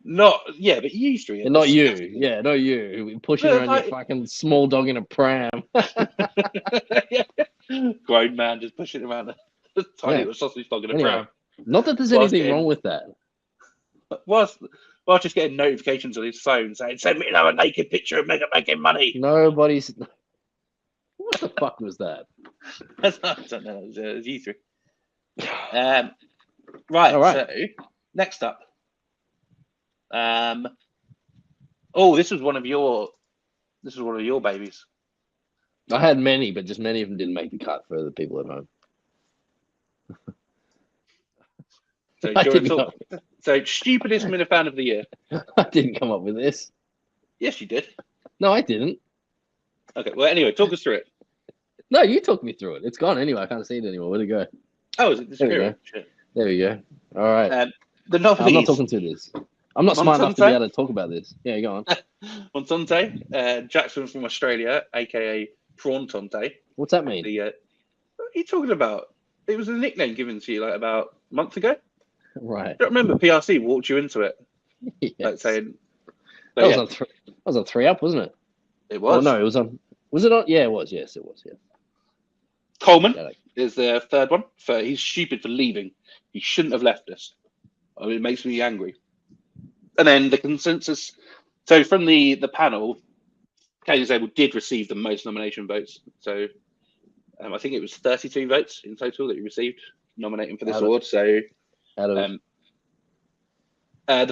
But you 3. And not you. Yeah, not you. Pushing around your fucking small dog in a pram. Grown man just pushing around a tiny little sausage dog in a pram. Not that there's anything wrong with that. Whilst just getting notifications on his phone saying, "Send me another naked picture of Mega making money." Nobody's. What the fuck was that? I don't know. It was you 3. Right. So next up. This was one of your babies. I had many, but just many of them didn't make the cut for the people at home. So stupidest Minifan of the year. I didn't come up with this. Yes, you did. No, I didn't. Okay. Well, anyway, talk us through it. No, you took me through it. It's gone anyway. I can't see it anymore. Where'd it go? Oh, is it disappearing? There we go. All right. The nominees. I'm not talking to this. I'm not smart enough to be able to talk about this. Yeah, go on. Montante, Jackson from Australia, aka Prawn Tonte. What's that mean? What are you talking about? It was a nickname given to you like about a month ago. Right. I don't remember PRC walked you into it. Yes. Like saying that was on 3 Up, wasn't it? It was. Oh no, it was on. Was it on? Yeah, it was. Yes, it was. Yeah. Coleman is the 3rd one. He's stupid for leaving. He shouldn't have left us. I mean, it makes me angry. And then the consensus. So from the panel, Cain Zabel did receive the most nomination votes. So I think it was 32 votes in total that he received nominating for this award. So the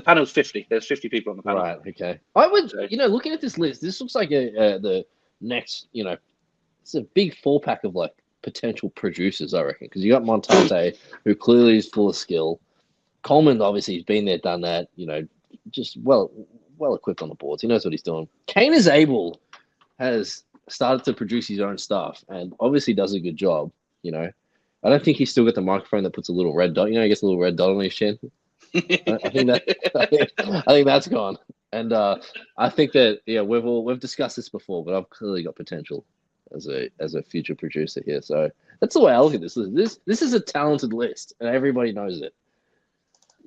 panel's 50. There's 50 people on the panel. Right. Okay. I would. Looking at this list, this looks like the next. It's a big 4-pack of like potential producers, I reckon, because you got Montante, who clearly is full of skill. Coleman obviously has been there, done that. You know, just well equipped on the boards. He knows what he's doing. Kane is able has started to produce his own stuff and obviously does a good job. You know, I don't think he's still got the microphone that puts a little red dot. You know, he gets a little red dot on his chin. I think that's gone. And I think that we've discussed this before, but I've clearly got potential as a future producer here. So that's the way I look at this. This is a talented list, and everybody knows it.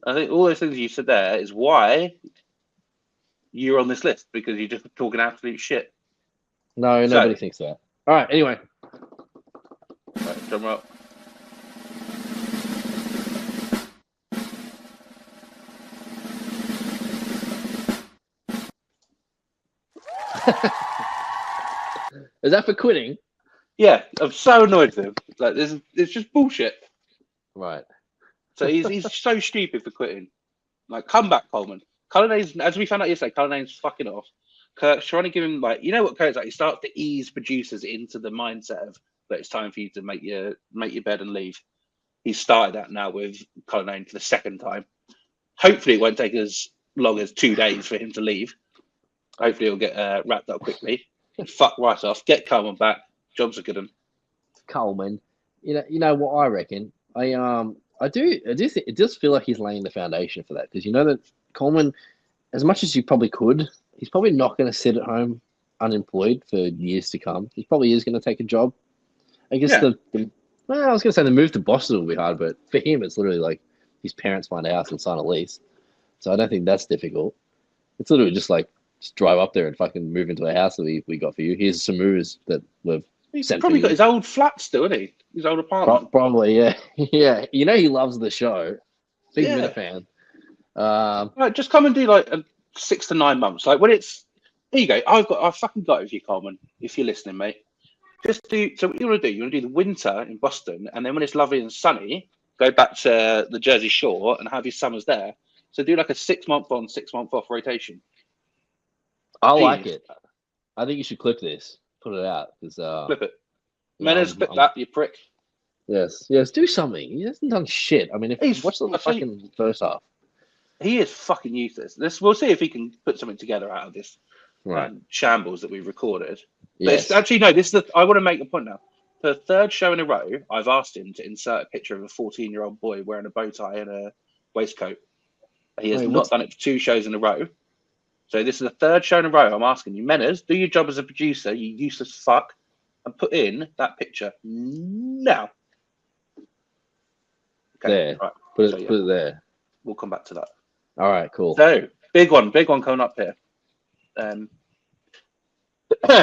I think all those things you said there is why you're on this list, because you're just talking absolute shit. No, nobody thinks that. All right. Anyway, right, drum roll. Is that for quitting? Yeah, I'm so annoyed with him. Like, it's just bullshit. Right. So he's so stupid for quitting. Like, come back, Coleman. Cullinane's, as we found out yesterday, Cullinane's fucking off. Kirk's trying to give him, like, you know what Kirk's like? He starts to ease producers into the mindset of that it's time for you to make your bed and leave. He started that now with Cullinane for the second time. Hopefully, it won't take as long as 2 days for him to leave. Hopefully, it'll get wrapped up quickly. Fuck right off. Get Coleman back. Jobs are good. Coleman, you know what I reckon. I do think it does feel like he's laying the foundation for that, because you know that Coleman, as much as you probably could, he's probably not going to sit at home unemployed for years to come. He probably is going to take a job. I guess I was going to say the move to Boston will be hard, but for him, it's literally like his parents find a house and sign a lease. So I don't think that's difficult. It's literally just like, just drive up there and fucking move into a house that we got for you. Here's some moves that we've sent probably for got you. his old flat still, isn't he? His old apartment. Probably, yeah. Yeah. You know he loves the show. Big Minute fan. Right, just come and do like 6 to 9 months. Like when it's, there you go. I fucking got it with you, Coleman. If you're listening, mate. Just do. So what you want to do? You want to do the winter in Boston, and then when it's lovely and sunny, go back to the Jersey Shore and have your summers there. So do like a 6 month on, 6 month off rotation. I like it. I think you should clip this. Put it out. Clip it. Menace, clip that, you prick. Yes. Do something. He hasn't done shit. I mean, watch the fucking first half. He is fucking useless. We'll see if he can put something together out of this shambles that we've recorded. Yes. But actually, no, I want to make a point now. For the third show in a row, I've asked him to insert a picture of a 14-year-old boy wearing a bow tie and a waistcoat. He has not done it for 2 shows in a row. So this is the third show in a row. I'm asking you, Menas, do your job as a producer, you useless fuck, and put in that picture now. Okay, there. Right. Put it there. We'll come back to that. All right, cool. So big one coming up here.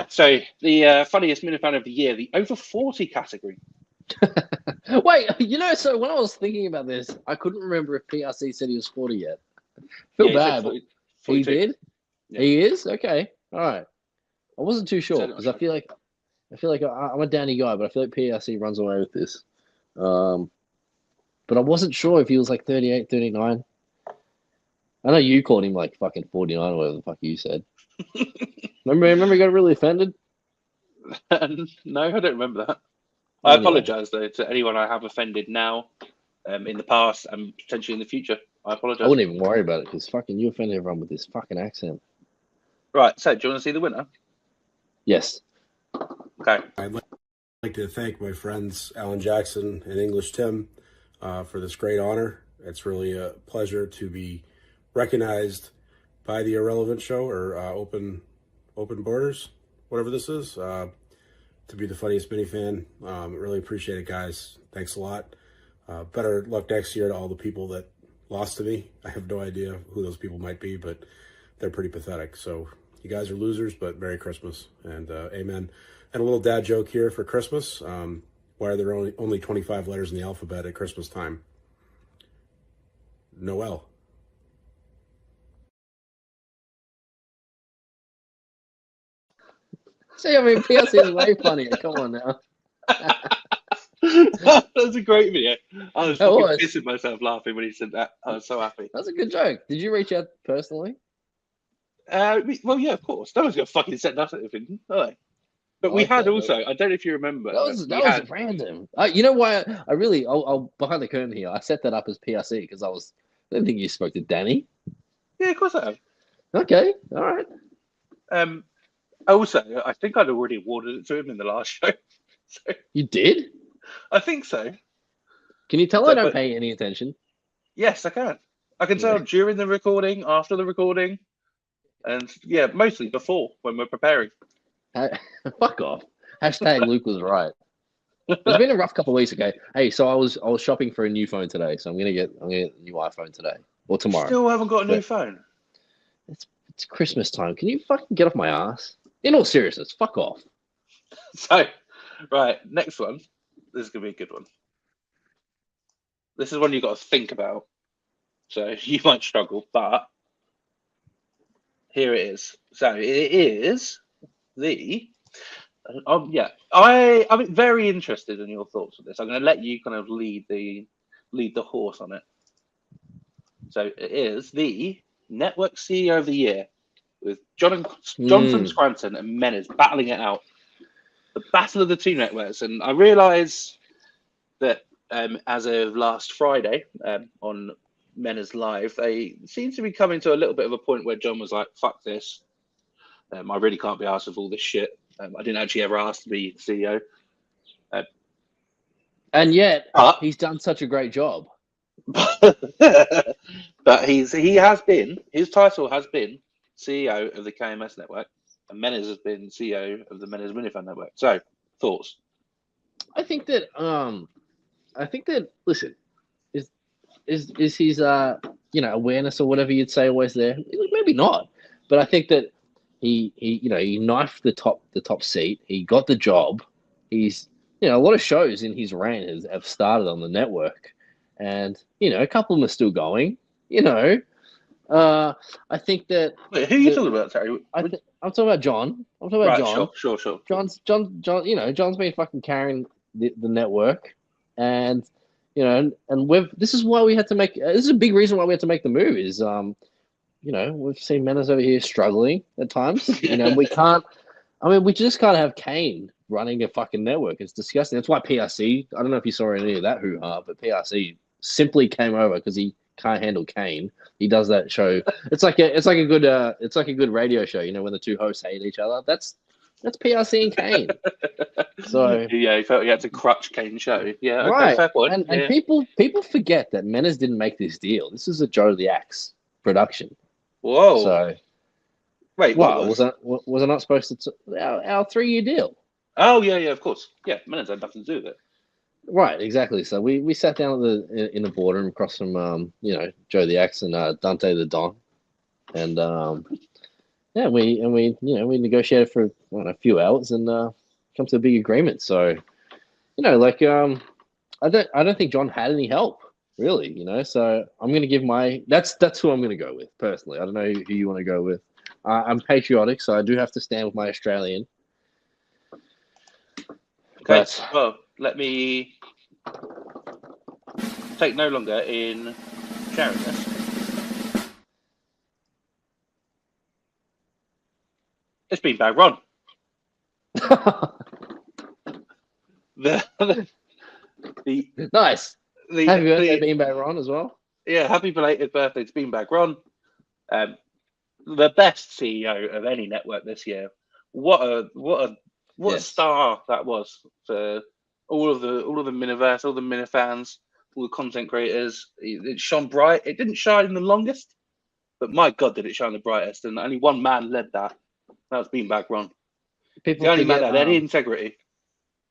So the funniest minute fan of the year, the over 40 category. Wait, so when I was thinking about this, I couldn't remember if PRC said he was 40 yet. Feel bad, but he did. Yeah. He is? Okay. All right. I wasn't too sure because I feel like I'm a Danny guy, but I feel like PRC runs away with this. But I wasn't sure if he was like 38, 39. I know you called him like fucking 49 or whatever the fuck you said. Remember he got really offended? No, I don't remember that. I apologize though to anyone I have offended now, in the past and potentially in the future. I apologize. I wouldn't even worry about it because fucking you offended everyone with this fucking accent. Right, so do you want to see the winner? Yes. Okay. I'd like to thank my friends Alan Jackson and English Tim for this great honor. It's really a pleasure to be recognized by the Irrelevant Show or Open Borders, whatever this is, to be the funniest mini fan. Really appreciate it, guys. Thanks a lot. Better luck next year to all the people that lost to me. I have no idea who those people might be, but they're pretty pathetic. So you guys are losers, but Merry Christmas and amen. And a little dad joke here for Christmas. Why are there only 25 letters in the alphabet at Christmas time? Noel. See, I mean, PRC is way funnier. Come on now. That was a great video. I was fucking pissing myself laughing when he said that. I was so happy. That's a good joke. Did you reach out personally? Well, yeah, of course. No one's going to fucking send us anything, are they? But we had also, I don't know if you remember. That was random. You know why? I'll behind the curtain here. I set that up as PRC because I was don't think you spoke to Danny. Yeah, of course I have. Okay, all right. Also, I think I'd already awarded it to him in the last show. So, You did? I think so. Can you tell So, I don't but pay any attention? yes, I can. I can tell during the recording, after the recording, and yeah, mostly before when we're preparing. Fuck off. Hashtag Luke was right. It's been a rough couple of weeks. Okay. Hey, so I was shopping for a new phone today, so I'm gonna get a new iPhone today or tomorrow. Still haven't got a new But phone. it's Christmas time. Can you fucking get off my ass? In all seriousness, fuck off. So, right, next one. This is gonna be a good one. This is one you got to think about. So you might struggle, but here it is. So it is the. Yeah, I'm very interested in your thoughts on this. I'm going to let you kind of lead the horse on it. So it is the Network CEO of the Year with Jonathan Scranton and Menes battling it out. The battle of the two networks, and I realise that as of last Friday on Menes Live, they seem to be coming to a little bit of a point where John was like, "Fuck this! I really can't be asked with all this shit. I didn't actually ever ask to be CEO." And yet, he's done such a great job. But he has been, his title has been CEO of the KMS network, and Menes has been CEO of the Menes Minifan network. So, thoughts? I think that listen, is his awareness or whatever you'd say always there? Maybe not, but I think that he knifed the top seat. He got the job. He's a lot of shows in his reign have started on the network, and a couple of them are still going. I think that. Wait, who are you talking about? Sorry, I'm talking about John. I'm talking about John. Sure. John's been fucking carrying the network, and this is why we had to make. This is a big reason why we had to make the move. Is we've seen Menes over here struggling at times. We can't. I mean, we just can't have Kane running a fucking network. It's disgusting. That's why PRC. I don't know if you saw any of that hoo-ha, but PRC simply came over because he can't handle Kane. He does that show. It's like a good radio show. When the two hosts hate each other. That's PRC and Kane. So yeah, he felt he had to crutch Kane's show. Yeah, okay, right. Fair point. And people forget that Menes didn't make this deal. This is a Joe the Axe production. Whoa. So wait, what was I not supposed to our 3-year deal? Oh yeah, of course. Yeah, Menes had nothing to do with it. Right, exactly. So we sat down in the boardroom across from Joe the Axe and Dante the Don, and we negotiated for a few hours and come to a big agreement. So I don't think John had any help really. So I'm gonna give that's who I'm gonna go with personally. I don't know who you want to go with. I'm patriotic, so I do have to stand with my Australian. Okay, well, let me take no longer in sharing this. It's been Beanbag Ron. Nice. Happy birthday, Beanbag Ron, as well. Yeah, happy belated birthday to Beanbag Ron. The best CEO of any network this year. What a star that was for all of the Miniverse, all the Minifans, all the content creators. It shone bright. It didn't shine the longest, but my God, did it shine the brightest. And only one man led that. That was Beanbag Ron. The only man that had any integrity.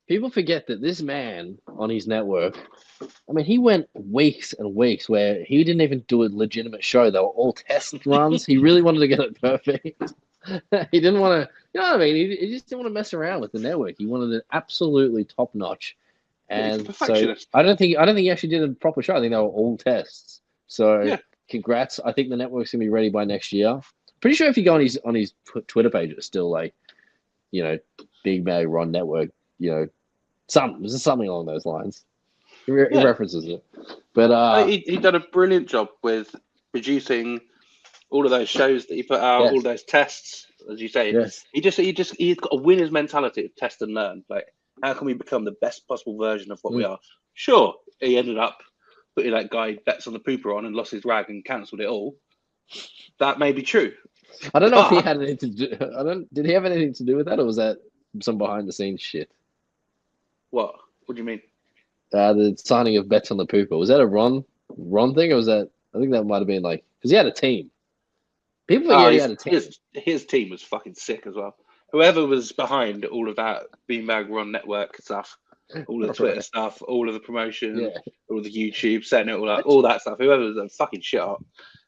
People forget that this man on his network, I mean, he went weeks and weeks where he didn't even do a legitimate show. They were all test runs. He really wanted to get it perfect. He didn't want to, you know what I mean? He just didn't want to mess around with the network. He wanted it absolutely top notch. And so I don't think he actually did a proper show. I think they were all tests. So congrats. I think the network's gonna be ready by next year. Pretty sure if you go on his Twitter page, it's still like, Big Bag Ron Network, something along those lines. He references it. But he done a brilliant job with producing all of those shows that he put out, all those tests, as you say. Yes. He's got a winner's mentality of test and learn. Like, how can we become the best possible version of what we are? Sure, he ended up putting that guy bets on the pooper on and lost his rag and cancelled it all. That may be true. I don't know if he had anything to do. Did he have anything to do with that, or was that some behind the scenes shit? What? What do you mean? The signing of bets on the pooper, was that a Ron thing, or was that? I think that might have been like because he had a team. People forget he had a team. His team was fucking sick as well. Whoever was behind all of that Beanbag Ron Network stuff, all of the Twitter stuff, all of the promotion, all of the YouTube, setting it all up, all that stuff. Whoever was a fucking shit up.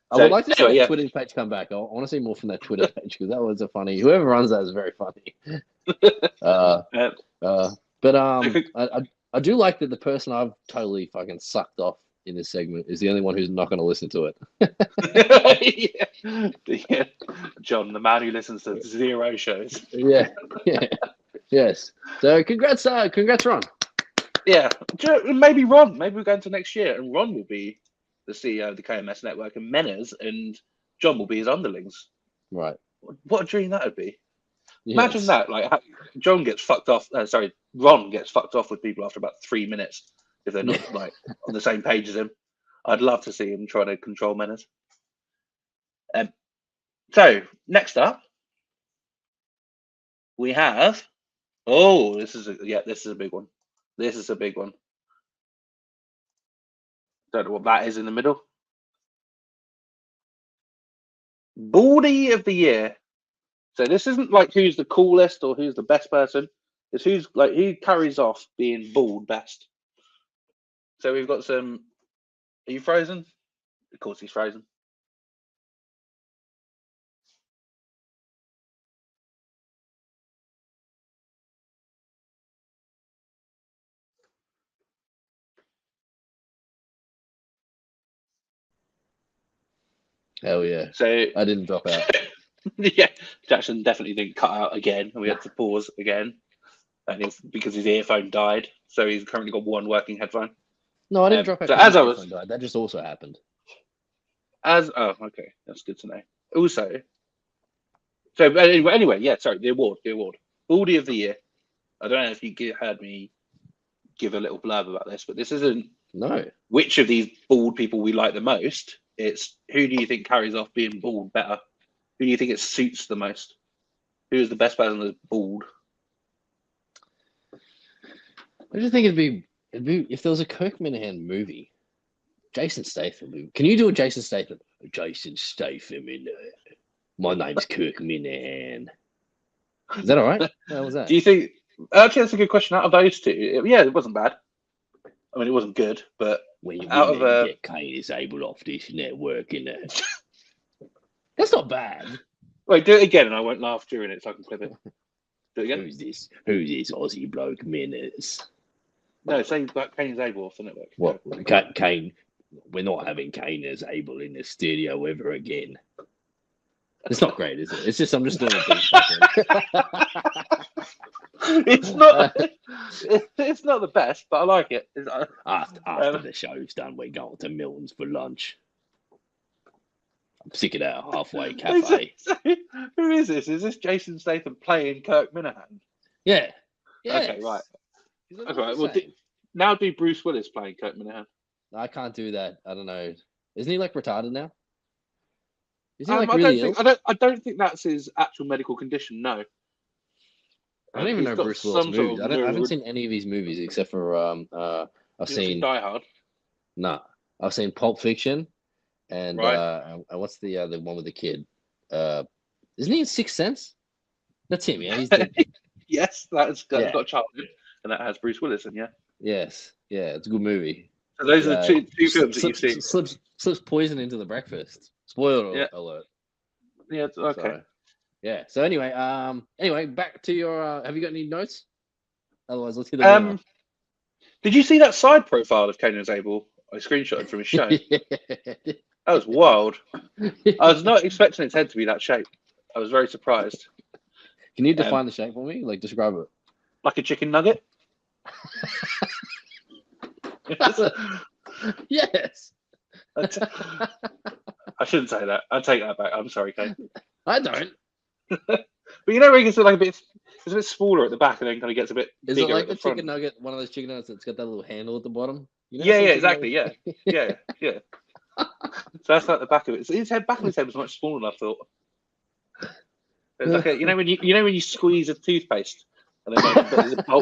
I would like to see that Twitter page come back. I want to see more from that Twitter page because that was a funny. Whoever runs that is very funny. I do like that the person I've totally fucking sucked off in this segment is the only one who's not going to listen to it. Yeah. John, the man who listens to 0 shows. Yeah. Yes. So congrats, Ron. Yeah, maybe Ron. Maybe we're going to next year, and Ron will be the CEO of the KMS network, and Menners and John will be his underlings. Right. What a dream that would be. Yes. Imagine that. Like Ron gets fucked off with people after about 3 minutes if they're not like on the same page as him. I'd love to see him try to control Menners. So next up, we have. Oh, this is a big one. This is a big one. Don't know what that is in the middle. Baldy of the year. So this isn't like who's the coolest or who's the best person. It's who carries off being bald best. So we've got some. Are you frozen? Of course he's frozen. Hell yeah. So I didn't drop out. Yeah, Jackson definitely didn't cut out again, and we had to pause again, and it's because his earphone died. So he's currently got one working headphone. No, I didn't drop out. So as I was, died. That just also happened. Okay, that's good to know. Also, so anyway, yeah, sorry, the award, Baldy of the Year. I don't know if you heard me give a little blurb about this, but this isn't which of these bald people we like the most. It's who do you think carries off being bald better? Who do you think it suits the most? Who is the best person that's bald? I just think it'd be if there was a Kirk Minahan movie, Jason Statham movie. Can you do a Jason Statham? Jason Statham in my name's Kirk Minahan. Is that all right? How was that? Do you think? Actually, that's a good question. Out of those two, yeah, it wasn't bad. I mean, it wasn't good, but when you get Kane is able off this network, innit? That's not bad. Wait, do it again, and I won't laugh during it, so I can clip it. Do it again. Who's this Aussie bloke, Minutes? No, say like Kane's able off the network. What? Kane? We're not having Kane as able in the studio ever again. It's not great, is it? It's just I'm just doing a It's not. It's not the best, but I like it. After the show's done, we're going to Milton's for lunch. I'm sick of that halfway cafe. Who is this? Is this Jason Statham playing Kirk Minahan? Yeah. Okay, right. Okay, well, now do Bruce Willis playing Kirk Minahan? I can't do that. I don't know. Isn't he like retarded now? Is he like really ill? I don't think that's his actual medical condition. No. I don't even know Bruce Willis movies. I haven't seen any of his movies except for I've seen Die Hard. Nah, I've seen Pulp Fiction, and what's the one with the kid? Isn't he in Sixth Sense? That's him. Yeah, he's the... Yes, that's got childhood, and that has Bruce Willis in. Yeah. Yes. Yeah, it's a good movie. So those are the two films that you've seen. Slips poison into the breakfast. Spoiler alert. Yeah. Okay. So anyway, back to your. Have you got any notes? Otherwise, let's hit the. Did you see that side profile of Kane Abel? I screenshotted from his show. That was wild. I was not expecting its head to be that shape. I was very surprised. Can you define the shape for me? Like, describe it. Like a chicken nugget. Yes. I shouldn't say that. I take that back. I'm sorry, Kane. I don't. But you know where you can see like it's a bit smaller at the back and then kind of gets a bit bigger. Is it like the chicken nugget, one of those chicken nuggets that's got that little handle at the bottom? You know Yeah, some yeah, people exactly. Yeah, yeah, yeah. So that's like the back of it. So his back of his head was much smaller than I thought. It's like you know when you squeeze a toothpaste and then like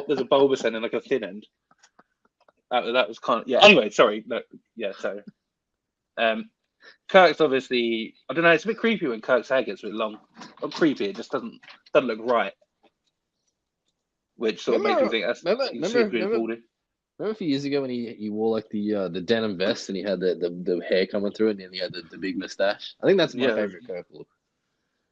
there's a bulbous end and like a thin end. That was kind of Anyway, sorry. No, yeah. So, Kirk's obviously I don't know. It's a bit creepy when Kirk's hair gets a bit long. Not creepy. It just doesn't look right. Which sort of makes me think that's remember a few years ago when he wore like the denim vest and he had the hair coming through it and then he had the big mustache. I think that's my favorite Kirk look.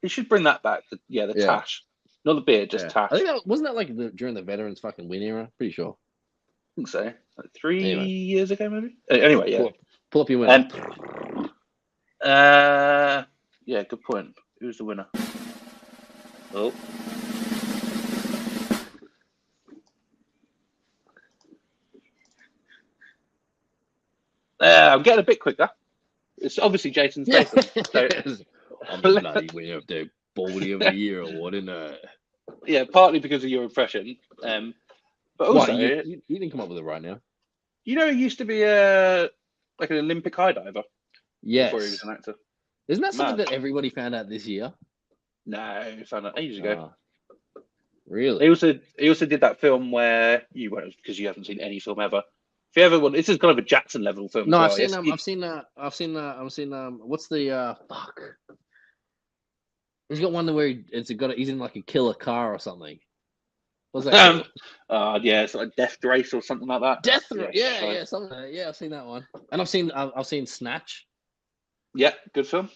He should bring that back. The tash, not the beard, just tash. I think wasn't that like during the veterans fucking win era. Pretty sure. I think so. Like 3 years ago, maybe. Anyway, yeah. Pull up your winner. Yeah, good point. Who's the winner? Oh. I'm getting a bit quicker. It's obviously Jason Statham. So. I'm the bloody winner of the Baldy of the Year award, isn't it? Yeah, partly because of your impression. But also, you didn't come up with it right now. You know, he used to be like an Olympic high diver. Yes. Before he was an actor. Isn't that something that everybody found out this year? No, he found out ages ago. Really? He also did that film where you won't because you haven't seen any film ever. If you ever want, this is kind of a Jackson level film. No, as well. I've seen what's the fuck? He's got one where he's in like a killer car or something. What's that? Yeah, it's like Death Race or something like that. Death Race, yeah, something like that. Yeah, I've seen that one, and I've seen Snatch. Yeah, good film.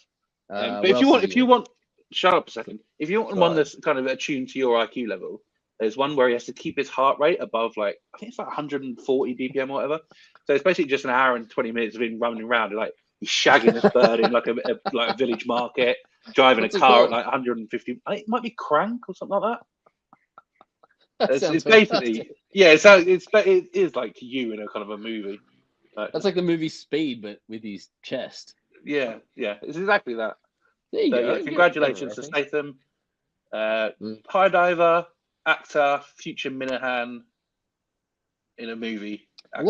But if you want, shut up a second. If you want one that's kind of attuned to your IQ level, there's one where he has to keep his heart rate above I think it's like 140 BPM or whatever. So it's basically just an hour and 20 minutes of him running around, like he's shagging this bird in like a village market, driving a car at like 150. I think it might be Crank or something like that. It's basically it is like you in a kind of a movie. That's like the movie Speed, but with his chest. Yeah, it's exactly that. There you go. Yeah, congratulations to Statham, high diver, actor, future Minahan in a movie. Actor. A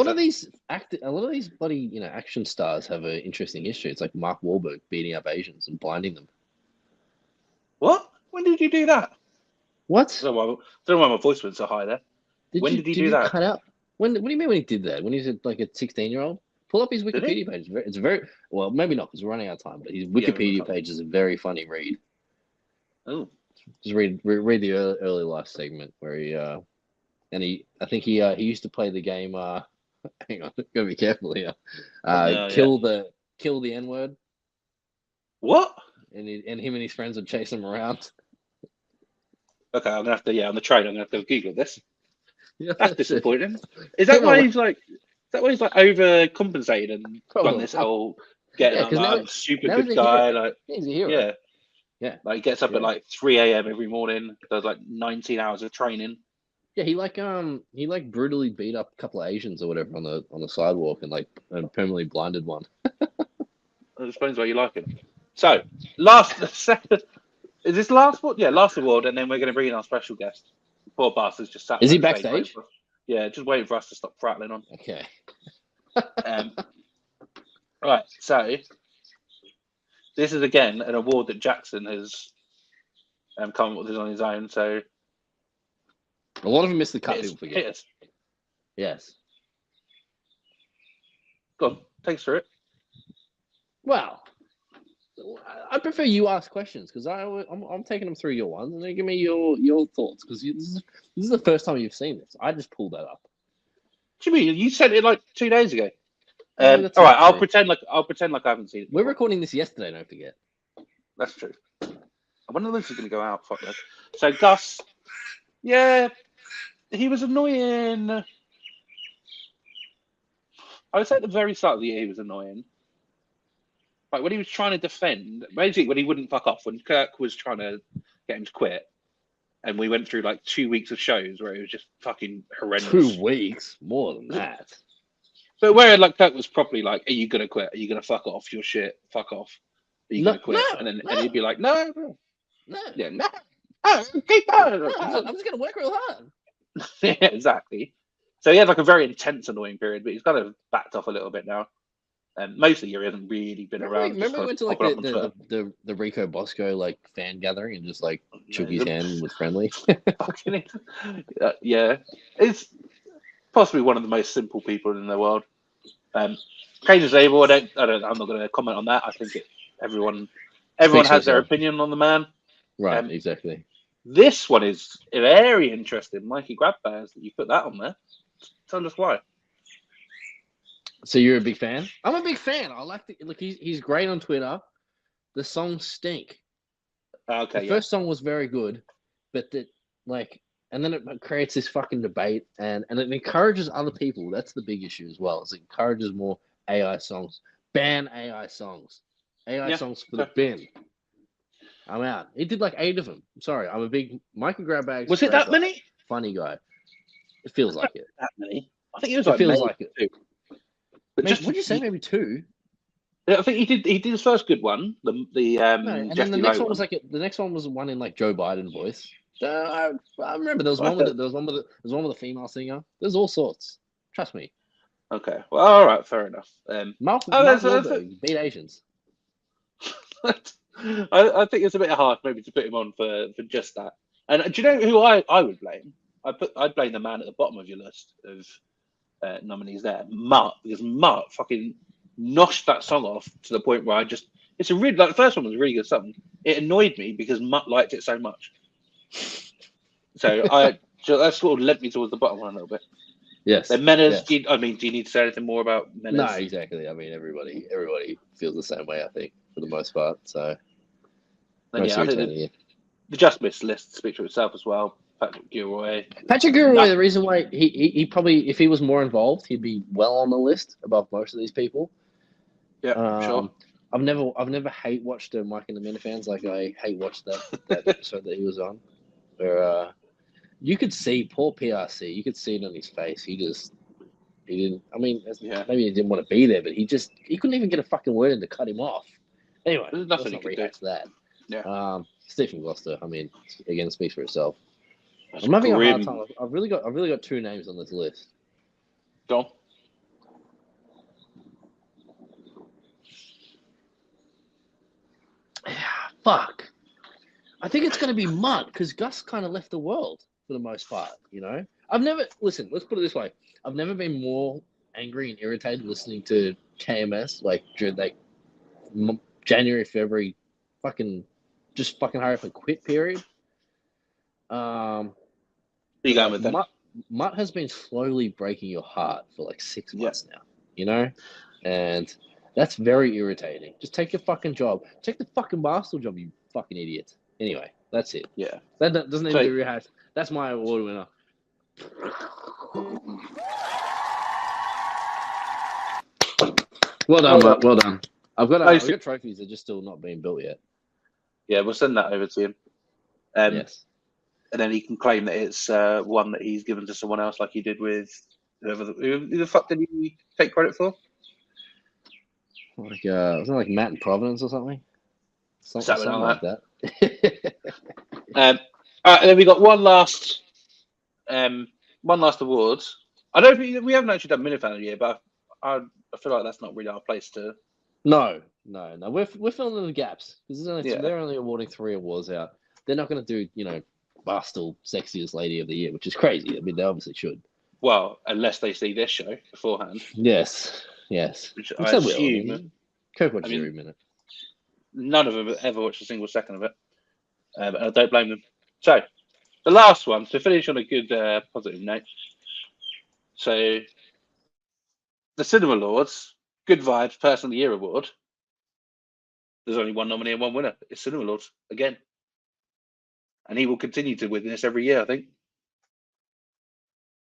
lot of these bloody action stars have an interesting history. It's like Mark Wahlberg beating up Asians and blinding them. What? When did you do that? What? I don't know why my voice went so high there. When did he do that? Cut out? What do you mean when he did that? When he was like a 16-year-old? Pull up his Wikipedia page. It's very well, maybe not because we're running out of time. But his Wikipedia page is a very funny read. Oh, just read the early life segment where he I think he used to play the game. Hang on, gotta be careful here. Kill the N-word. What? And him and his friends would chase him around. Okay, I'm gonna have to. On the train, I'm gonna have to Google this. Yeah, that's disappointing. Is that why he's like? Is that why he's like overcompensated and done this whole getting I'm super good guy? Like he's a hero. Yeah. Like he gets up at like 3 a.m. every morning, does like 19 hours of training. Yeah, he brutally beat up a couple of Asians or whatever on the sidewalk and permanently blinded one. That explains why you like him. So is this last award? Yeah, last award, and then we're going to bring in our special guest. Poor bastard's just sat. Is he backstage? Yeah, just waiting for us to stop prattling on. Okay. Right, so this is again an award that Jackson has come up with on his own. So a lot of them miss the cut. People forget. Yes. Go on, take us through it. Well, I prefer you ask questions because I'm taking them through your ones and then give me your thoughts because this is the first time you've seen this. I just pulled that up. What do you mean? You sent it like 2 days ago. All right, I'll pretend like I haven't seen it. We're recording this yesterday. Don't forget. That's true. I wonder if this is going to go out. Fuck that. So Gus, yeah, he was annoying. I would say at the very start of the year he was annoying. Like when he was trying to defend, basically when he wouldn't fuck off, when Kirk was trying to get him to quit, and we went through like 2 weeks of shows where it was just fucking horrendous. 2 weeks? More than that. But where like Kirk was properly like, "Are you gonna quit? Are you gonna fuck off? Your shit, fuck off. Are you gonna quit?" And he'd be like, "No, yeah, no, keep going. I'm just gonna work real hard." Yeah, exactly. So he had like a very intense, annoying period, but he's kind of backed off a little bit now. And most of the year he hasn't really been around. Remember we went to like the Rico Bosco like fan gathering and just like shook his hand and was friendly. Yeah, it's possibly one of the most simple people in the world. Cage is able. I'm not going to comment on that. I think everyone has their opinion on the man. Right, exactly. This one is very interesting. Mikey Grab Bands, that you put that on there. Tell us why. So you're a big fan? I'm a big fan. I like look. He's great on Twitter. The songs stink. Okay. The first song was very good, but and then it creates this fucking debate, and it encourages other people. That's the big issue as well. It encourages more AI songs. Ban AI songs. AI songs for the bin. I'm out. He did like 8 of them. I'm sorry. I'm a big Michael Grabbags. Was it that many? Funny guy. It feels like it. That many? I think it was like. It feels like it. Too. But maybe, would you say maybe 2? I think he did his first good one. And then the next one was the next one was one in like Joe Biden voice. I remember there was one with a female singer. There's all sorts. Trust me. Okay. Well, all right. Fair enough. Mark Wahlberg beat Asians. I think it's a bit hard maybe to put him on for just that. And do you know who I would blame? I'd blame the man at the bottom of your list of nominees there, Mutt, because Mutt fucking noshed that song off to the point where it's a really the first one was a really good song. It annoyed me because Mutt liked it so much. So that sort of led me towards the bottom one a little bit. Yes. Then Menace. Yes. Do you need to say anything more about Menace? No, exactly. I mean, everybody feels the same way. I think for the most part. So. I think the Just Miss list speaks for itself as well. Patrick Gilroy. The reason why he probably, if he was more involved, he'd be well on the list above most of these people. Yeah, sure. I've never hate watched Mike and the Minifans like I hate watched that episode that he was on, where you could see poor PRC. You could see it on his face. He didn't. I mean, maybe he didn't want to be there, but he couldn't even get a fucking word in to cut him off. Anyway, there's nothing he could do. That. Yeah. Stephen Gloucester. I mean, again, speaks for itself. I'm having a hard time. I've really got 2 names on this list. Go on. Fuck. I think it's going to be Mutt because Gus kind of left the world for the most part. You know, let's put it this way. I've never been more angry and irritated listening to KMS during January, February, fucking hurry up and quit period. Where you going with that? Mutt has been slowly breaking your heart for 6 months now, you know? And that's very irritating. Just take your fucking job. Take the fucking Barstool job, you fucking idiot. Anyway, that's it. Yeah. That doesn't need to be rehashed. That's my award winner. Well done, Mutt. Well done. I've got trophies that are just still not being built yet. Yeah, we'll send that over to him. Yes. And then he can claim that it's one that he's given to someone else, like he did with who the fuck did he take credit for? Wasn't it like Matt in Providence or something? Something like that. All right, and then we got one last awards. I don't think we haven't actually done Minifan of the Year, but I feel like that's not really our place to. No. We're filling in the gaps because they're only awarding 3 awards out. They're not going to do Barstool Sexiest Lady of the Year, which is crazy. I mean, they obviously should. Well, unless they see this show beforehand. Yes. Which I assume. Coke watches every minute. None of them have ever watched a single second of it. And I don't blame them. So, the last one, to finish on a good positive note. So, the Cinema Lords, Good Vibes Person of the Year Award. There's only one nominee and one winner. It's Cinema Lords again. And he will continue to win this every year, I think.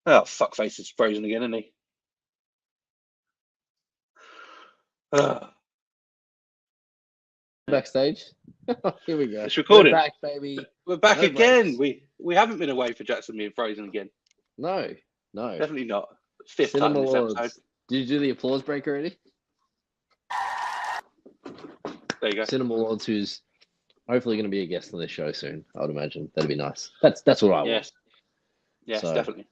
Oh, fuckface is frozen again, isn't he? Backstage. Here we go. It's recorded. We're back, baby. We're back again. We haven't been away for Jackson being frozen again. No. Definitely not. 5th Cinema time this Lords. episode. Did you do the applause break already? There you go. Cinema Lords, who's hopefully going to be a guest on this show soon, I would imagine. That'd be nice. That's what I want. Yes, so, definitely.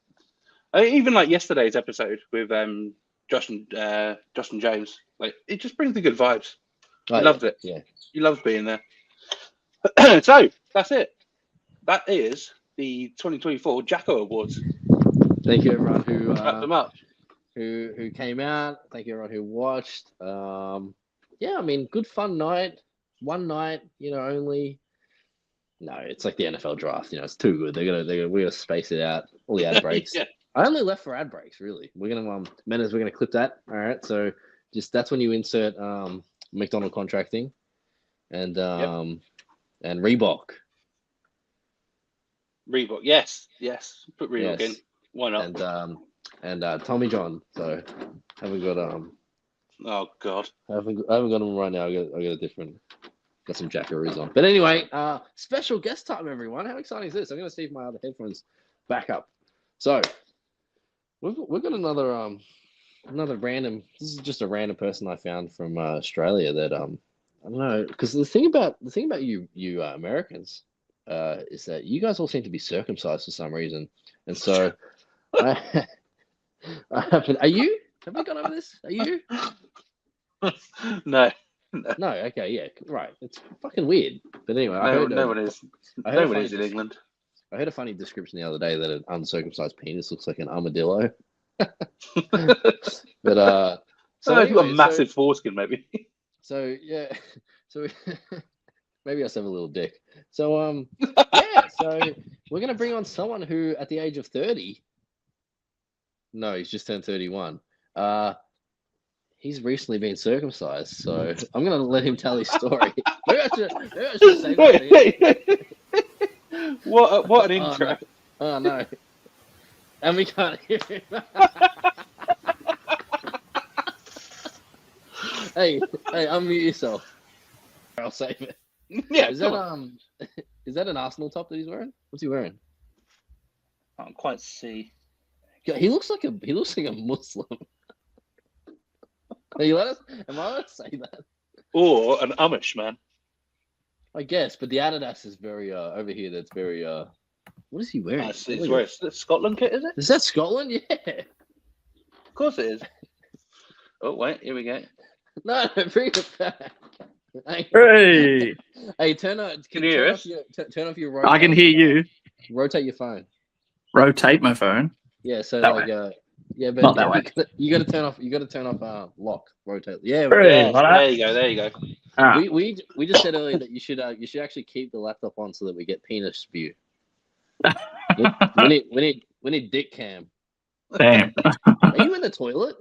Even like yesterday's episode with Josh and James, like it just brings the good vibes. I loved it. Yeah. You loved being there. So that's it. That is the 2024 JACKO Awards. Thank you everyone Wrap them up. who came out. Thank you everyone who watched. Yeah, I mean, good fun night. One night, only. No, it's like the NFL draft. It's too good. We're gonna space it out. All the ad breaks. Yeah. I only left for ad breaks. Really, we're gonna Menace. We're gonna clip that. All right. So that's when you insert McDonald contracting, and and Reebok. Reebok, yes. Put Reebok in. Why not? And Tommy John. So haven't got Oh God. I haven't got them right now. I got a different. Got some Jackaroos on. But anyway, special guest time, everyone. How exciting is this? I'm gonna see if my other headphones back up. So we've got another random. This is just a random person I found from Australia that I don't know, because the thing about you Americans is that you guys all seem to be circumcised for some reason, and so I are you? Have we gone over this? Are you? No. No, okay, yeah, right. It's fucking weird. But anyway, No one is. No one is in England. I heard a funny description the other day that an uncircumcised penis looks like an armadillo. But so anyway, a massive foreskin, maybe. So yeah, so maybe I just have a little dick. So yeah, so we're gonna bring on someone who, at the age of 30, no, he's just turned 31. He's recently been circumcised, so I'm gonna let him tell his story. Maybe I should say that. What an intro! No. Oh no! And we can't hear him. Hey, unmute yourself. I'll save it. Yeah. Is that an Arsenal top that he's wearing? What's he wearing? I can't quite see. He looks like a Muslim. Am I allowed to say that? Or an Amish man. I guess, but the Adidas is very over here. That's very what is he wearing? He's wearing a Scotland kit, is it? Is that Scotland? Yeah. Of course it is. Oh wait, here we go. No, bring it back. Hey, Hey, turn off. Can you hear us? Turn off your. I can hear you. Rotate your phone. Rotate my phone. Yeah, so That like yeah, but Not that way. You got to turn off. You got to turn off lock. Rotate. Yeah. Hey, Yeah, there you go. Ah, We just said earlier that you should actually keep the laptop on so that we get penis view. we need dick cam. damn. Are you in the toilet?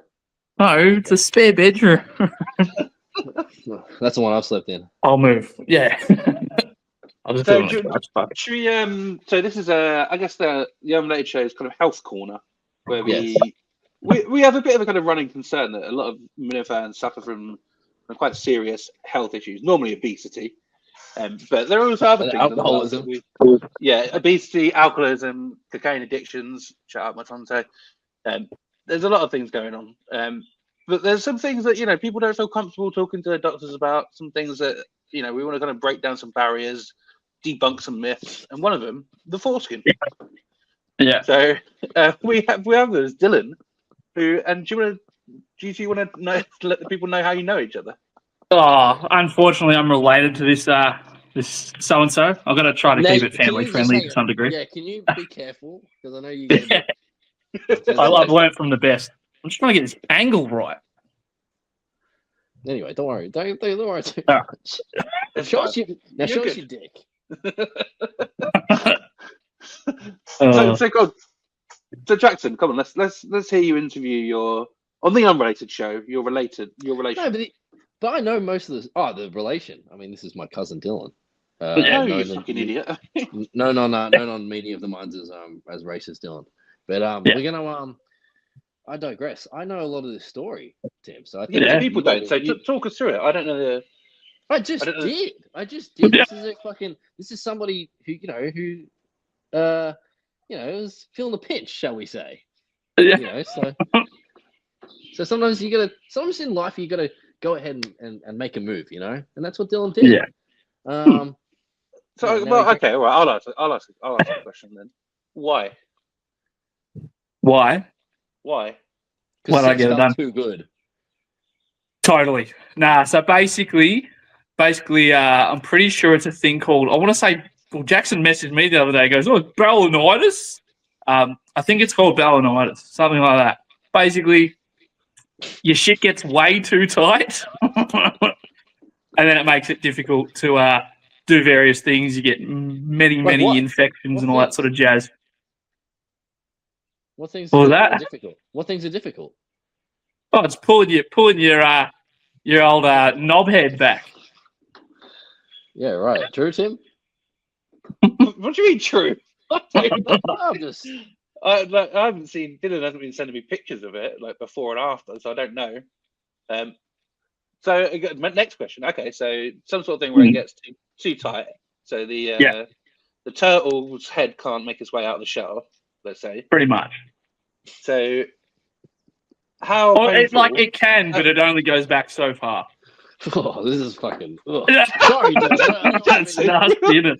No, it's a spare bedroom. That's the one I've slept in. I'll move. Yeah. I'll just So, do it on the couch. should we, so this is I guess the Unrelated Show's kind of health corner, where we have a bit of a kind of running concern that a lot of Minnow fans suffer from quite serious health issues, normally obesity, but there are also other things. Alcoholism. Obesity, alcoholism, cocaine addictions. Shut up, my Tonto. There's a lot of things going on, but there's some things that people don't feel comfortable talking to their doctors about. Some things that we want to kind of break down some barriers, debunk some myths, and one of them, the foreskin. Yeah. So we have this Dylan, who, and do you want to let the people know how you know each other? Oh, unfortunately, I'm related to this this so and so. I've got to try to keep it family friendly to some degree. Yeah, can you be careful? Because I know you. Get I've learned from the best. I'm just trying to get this angle right. Anyway, don't worry. Don't worry too Ah. much. Show us your dick. So Jackson, come on, let's hear you interview on the Unrelated Show. Your relation. No, but I know most of this. Oh, the relation. I mean, this is my cousin Dylan. No, you fucking idiot. No non-media of the minds as racist Dylan. But we're gonna I digress. I know a lot of this story, Tim. So I think people don't. So talk us through it. I don't know I just did. This is somebody who is feeling the pinch, shall we say? Yeah. So sometimes in life you gotta go ahead and make a move, and that's what Dylan did. Yeah. Okay, all right. I'll ask a question then. Why? Why? Why? Why did I get it done? Too good. Totally. Nah. So basically, I'm pretty sure it's a thing called. I want to say. Well, Jackson messaged me the other day. He goes, "Oh, balanitis." I think it's called balanitis, something like that. Basically, your shit gets way too tight, and then it makes it difficult to do various things. You get many infections and all that sort of jazz. What things What was are that? difficult? What things are difficult? Oh, it's pulling your old knob head back. Yeah, right. True, Tim? What do you mean true? I'm just... I haven't seen. Dylan hasn't been sending me pictures of it, like before and after, so I don't know. So my next question. Okay, so some sort of thing where it gets too tight. So the turtle's head can't make its way out of the shell. Let's say. Pretty much. So how? Well, it can, but it only goes back so far. Oh, this is fucking. Ugh. Yeah. Sorry, Dylan. That's nasty, isn't it?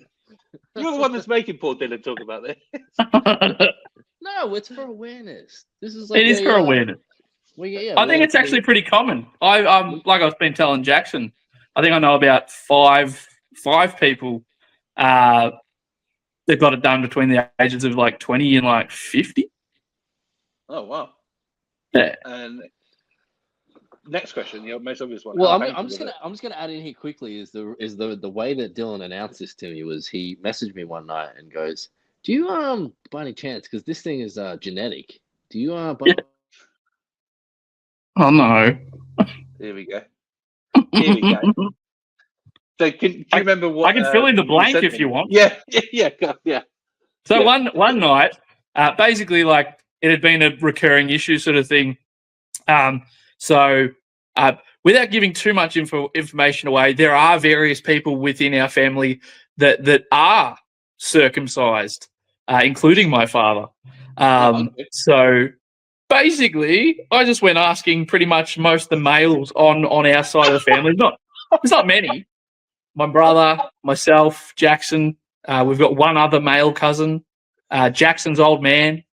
You're the one that's making poor Dylan talk about this. No, it's for awareness. This is like it is for awareness. Well, yeah, I think it's actually pretty common. Like I've been telling Jackson, I think I know about five people they've got it done between the ages of like 20 and like 50. Oh wow! Yeah. And next question, the most obvious one. Well, I'm just gonna add in here quickly is the way that Dylan announced this to me was he messaged me one night and goes, "Do you by any chance, because this thing is genetic? Do you Yeah. Oh no! Here we go. So can you remember what? I can fill in the blank if you want. Yeah. So one night, basically, like it had been a recurring issue sort of thing. So without giving too much information away, there are various people within our family that are circumcised, including my father. So basically, I just went asking pretty much most of the males on our side of the family. It's not many. My brother, myself, Jackson. We've got one other male cousin, Jackson's old man,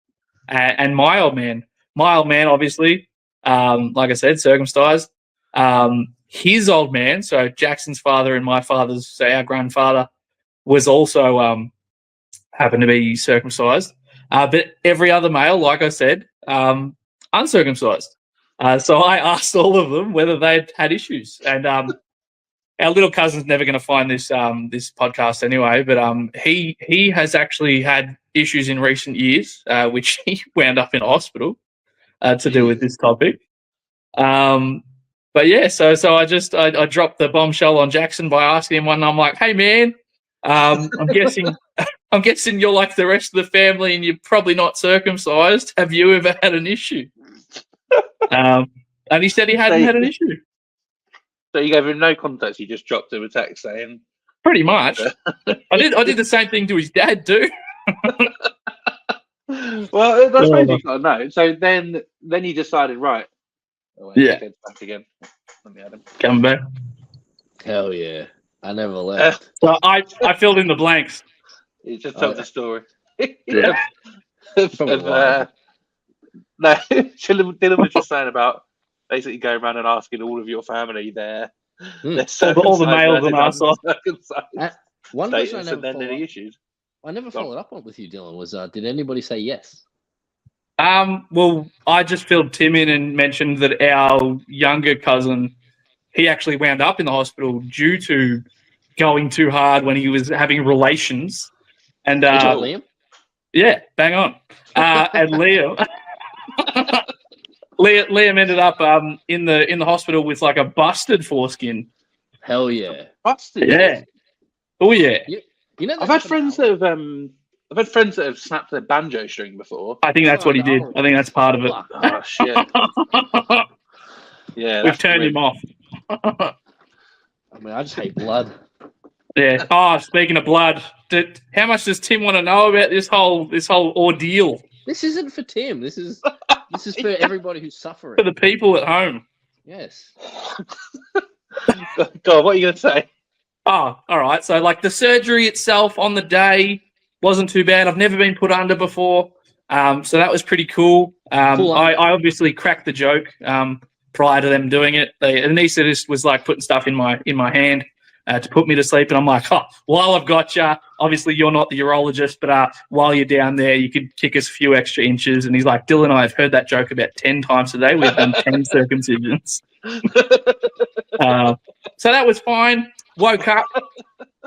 and my old man. My old man, obviously, like I said, circumcised. His old man, so Jackson's father and my father's, so our grandfather, was also happened to be circumcised. But every other male, like I said, uncircumcised. So I asked all of them whether they'd had issues, and our little cousin's never going to find this this podcast anyway. But he has actually had issues in recent years, which he wound up in hospital to do with this topic. But yeah, so I dropped the bombshell on Jackson by asking him one. I'm like, hey man, I'm guessing you're like the rest of the family and you're probably not circumcised. Have you ever had an issue? And he said he hadn't had an issue. So you gave him no context. You just dropped him a text saying, pretty much. I did the same thing to his dad too. Well, that's maybe you got to know. So then you decided, right? Oh, wait, yeah. Back again. Let me add him. Come back. Hell yeah! I never left. So I filled in the blanks. You just told the story. Yeah. No, Dylan was just saying about basically going around and asking all of your family their all the males on our side. One question I never then any issues. I never followed up on with you, Dylan. Was did anybody say yes? Well, I just filled Tim in and mentioned that our younger cousin, he actually wound up in the hospital due to going too hard when he was having relations. And Liam? Yeah, bang on. And Liam Liam ended up in the hospital with like a busted foreskin. Hell yeah. Busted? Yeah. Oh yeah. You know, I've had friends that have snapped their banjo string before. I think that's what he did. I think that's part of it. Oh shit. Yeah. We've turned him off. I mean, I just hate blood. Yeah. Oh, speaking of blood, how much does Tim want to know about this whole ordeal? This isn't for Tim. This is for everybody who's suffering. For the people at home. Yes. God, what are you going to say? Oh, all right. So, like, the surgery itself on the day wasn't too bad. I've never been put under before. So that was pretty cool. Cool. I obviously cracked the joke prior to them doing it. Anissa just was like putting stuff in my hand to put me to sleep, and I'm like, while I've got you, obviously you're not the urologist, but while you're down there, you could kick us a few extra inches. And he's like, Dylan, I've heard that joke about 10 times today. We've done 10 circumcisions. So that was fine. Woke up,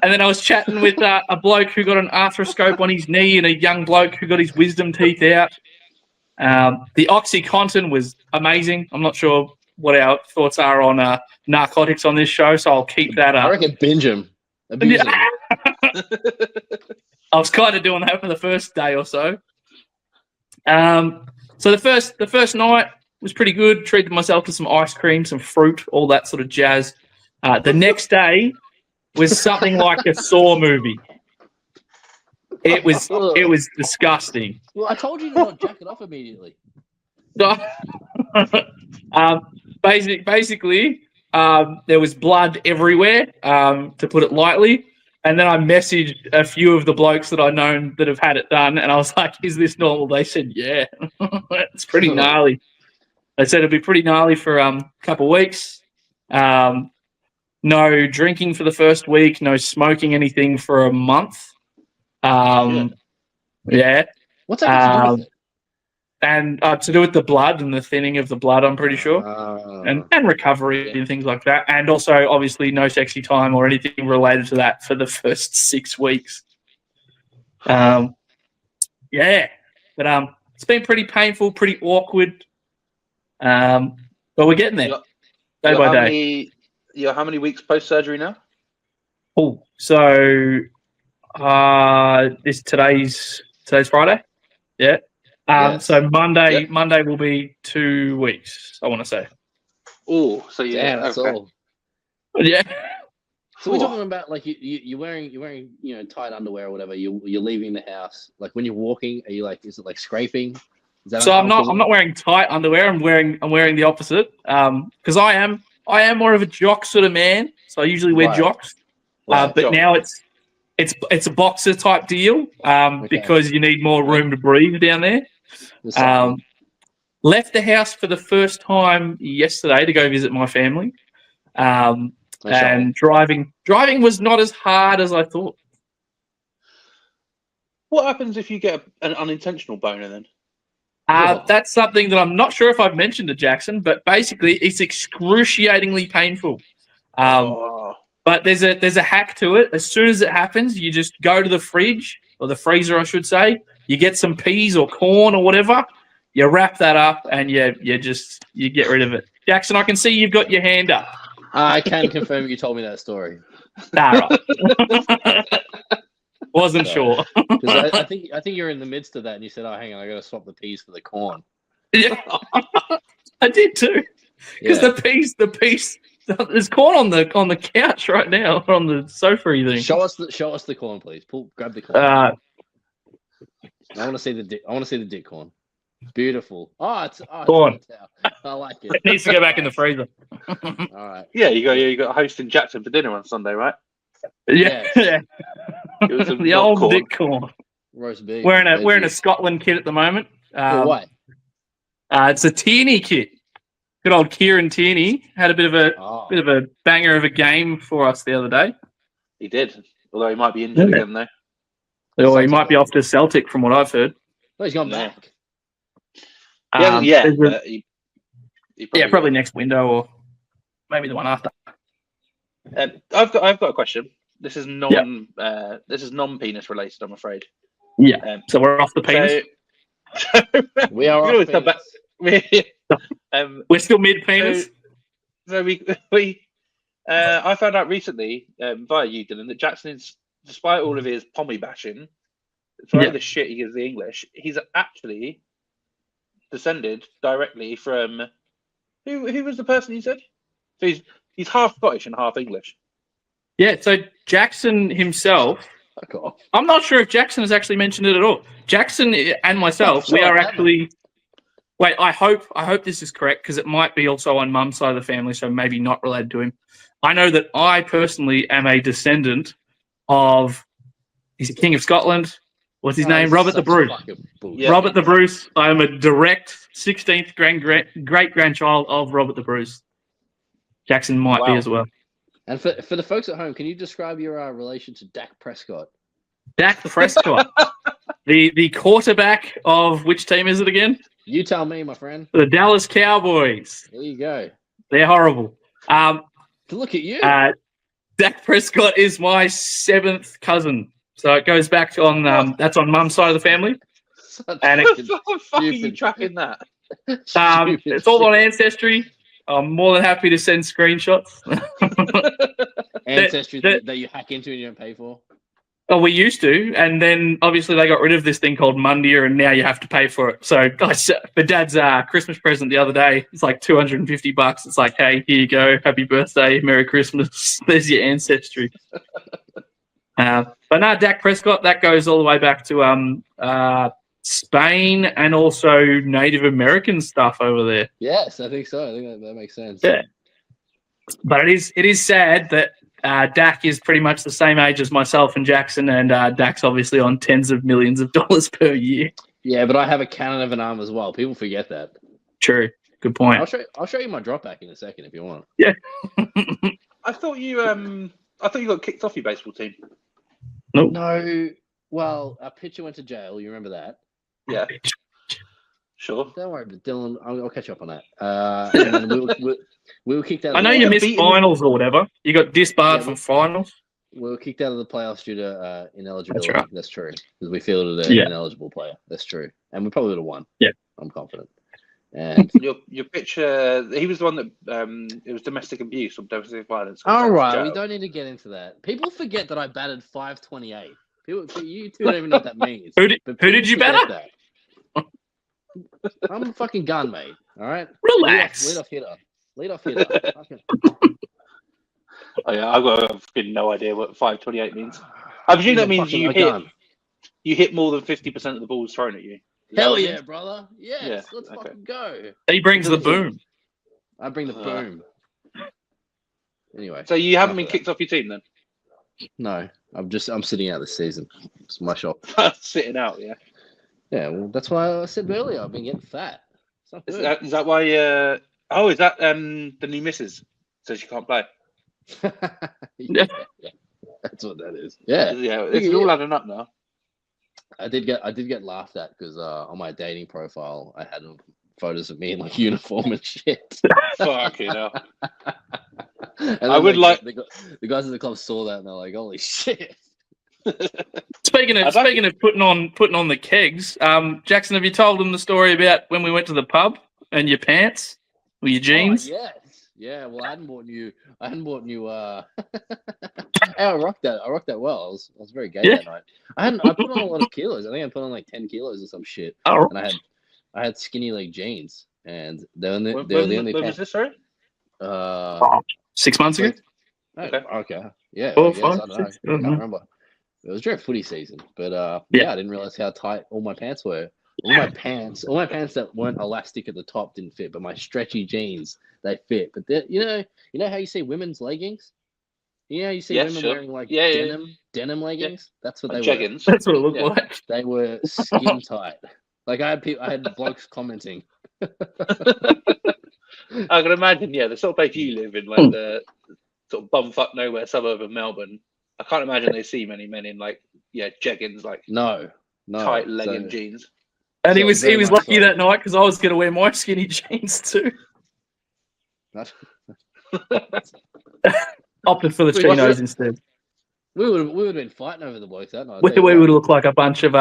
and then I was chatting with a bloke who got an arthroscope on his knee and a young bloke who got his wisdom teeth out. The OxyContin was amazing. I'm not sure what our thoughts are on narcotics on this show, so I'll keep that up. I reckon binge him. Abuse him. I was kind of doing that for the first day or so. So the first night was pretty good. Treated myself to some ice cream, some fruit, all that sort of jazz. The next day was something like a Saw movie. It was disgusting. Well, I told you to not jack it off immediately. Basically, there was blood everywhere, to put it lightly. And then I messaged a few of the blokes that I known that have had it done, and I was like, "Is this normal?" They said, "Yeah, it's pretty gnarly." They said it'd be pretty gnarly for a couple of weeks. No drinking for the first week, no smoking anything for a month. Yeah. What's that to do with it? And to do with the blood and the thinning of the blood, I'm pretty sure, and recovery and things like that. And also, obviously, no sexy time or anything related to that for the first 6 weeks. Yeah, but it's been pretty painful, pretty awkward. But we're getting there, day by day. You're how many weeks post surgery now? Oh, so today's Friday. Yeah. Yes. So Monday will be 2 weeks, I want to say. Oh, so that's all. Yeah. So we're talking about like you're wearing tight underwear or whatever. You're leaving the house. Like when you're walking, are you like, is it like scraping? Is that so I'm not wearing tight underwear. I'm wearing the opposite. Because I am more of a jock sort of man. So I usually wear jocks. But now it's a boxer type deal. Because you need more room to breathe down there. Left the house for the first time yesterday to go visit my family. And driving was not as hard as I thought. What happens if you get an unintentional boner then? That's something that I'm not sure if I've mentioned to Jackson, but basically it's excruciatingly painful. But there's a hack to it. As soon as it happens, you just go to the fridge, or the freezer, I should say. You get some peas or corn or whatever. You wrap that up and you get rid of it. Jackson, I can see you've got your hand up. I can confirm you told me that story. Right. Wasn't sure. I think you're in the midst of that, and you said, "Oh, hang on, I got to swap the peas for the corn." Yeah, I did too. Because the peas. There's corn on the couch right now, on the sofa. Thing. Show us the corn, please. Grab the corn. I want to see the dick. I want to see the dick corn. Beautiful. It's corn. I like it. It needs to go back in the freezer. All right. Yeah, you got hosting Jackson for dinner on Sunday, right? Yeah. It was the old corn. Dick corn. Roast beef. Wearing a Scotland kit at the moment. What? It's a Tierney kit. Good old Kieran Tierney had a bit of a banger of a game for us the other day. He did, although he might be injured again though. Or he might be off to Celtic, from what I've heard. No, he's gone back. Probably next window or maybe the one after. I've got a question. This is non-penis related, I'm afraid. Yeah. So we're off the penis. We are off penis. We're still mid-penis. I found out recently via you, Dylan, that Jackson is, despite all of his pommy bashing, for all the shit he gives the English, he's actually descended directly from who was the person you said? So he's half Scottish and half English. Yeah, so Jackson himself, I'm not sure if Jackson has actually mentioned it at all. Jackson and myself, we are actually... Wait, I hope this is correct, because it might be also on Mum's side of the family, so maybe not related to him. I know that I personally am a descendant of... He's a King of Scotland, What's his name? Robert the Bruce. Yeah. Robert the Bruce. I am a direct 16th great grandchild of Robert the Bruce. Jackson might be as well. And for the folks at home, can you describe your relation to Dak Prescott? Dak Prescott, the quarterback of which team is it again? You tell me, my friend. The Dallas Cowboys. There you go. They're horrible. Look at you. Dak Prescott is my 7th cousin. So it goes back on that's on mum's side of the family. And How the fuck are you tracking that? It's all on Ancestry. I'm more than happy to send screenshots. Ancestry that you hack into and you don't pay for? Oh, we used to, and then obviously they got rid of this thing called Mundia, and now you have to pay for it. So, guys, for Dad's Christmas present the other day, it's like $250. It's like, hey, here you go, happy birthday, Merry Christmas. There's your Ancestry. But no, Dak Prescott, that goes all the way back to Spain and also Native American stuff over there. Yes, I think so. I think that makes sense. Yeah, but it is sad that Dak is pretty much the same age as myself and Jackson, and Dak's obviously on tens of millions of dollars per year. Yeah, but I have a cannon of an arm as well. People forget that. True. Good point. I'll show you my drop back in a second if you want. Yeah. I thought you got kicked off your baseball team. Nope. No. Well, our pitcher went to jail. You remember that? Yeah. Sure. Don't worry, but Dylan, I'll catch up on that. And then we were kicked out. I know you missed finals or whatever. You got disbarred from finals. We were kicked out of the playoffs due to ineligibility. That's right. That's true. Because we fielded an ineligible player. That's true. And we probably would have won. Yeah. I'm confident. And your pitcher, he was the one that it was domestic abuse or domestic violence. All right, we don't need to get into that. People forget that I batted .528. You two don't even know what that means. Who did you batter? That. I'm a fucking gun, mate. All right? Relax. Lead off hitter. Oh, yeah, I've got no idea what 528 means. I presume that means you hit more than 50% of the balls thrown at you. Hell yeah, brother. Yes, let's fucking go. He brings the boom. I bring the boom. Anyway. So you haven't been kicked off your team then? No, I'm sitting out this season. It's my shop. Sitting out, yeah. Yeah, well, that's why I said earlier I've been getting fat. Is that why? Is that the new missus? So she can't play. yeah, that's what that is. Yeah, it's all adding up now. I did get laughed at because on my dating profile I had photos of me in like uniform and shit. Fuck you know. And I would the guys at the club saw that and they're like, "Holy shit!" Speaking of putting on the kegs, Jackson, have you told them the story about when we went to the pub and your pants or your jeans? Oh, yes. Yeah. Well, I hadn't bought new. I rocked that well. I was very gay that night. I put on a lot of kilos. I think I put on like 10 kilos or some shit. Oh. And I had skinny leg jeans, and they were the only. When was this, sorry? 6 months ago. Okay. Yeah. I can't remember. It was during footy season, but I didn't realize how tight all my pants were. All my pants that weren't elastic at the top didn't fit, but my stretchy jeans, they fit. But you know how you see women's leggings? You know, you see women wearing like denim leggings. Yeah. That's what they were. That's what it looked like. They were skin tight. Like I had blokes commenting. I can imagine, the sort of place you live in, like the sort of bumfuck nowhere suburb of Melbourne. I can't imagine they see many men in like jeggings, like no tight legging jeans. And he was lucky that night because I was going to wear my skinny jeans too. Opted for the chinos instead. We would have been fighting over the blokes that night. We would look like a bunch of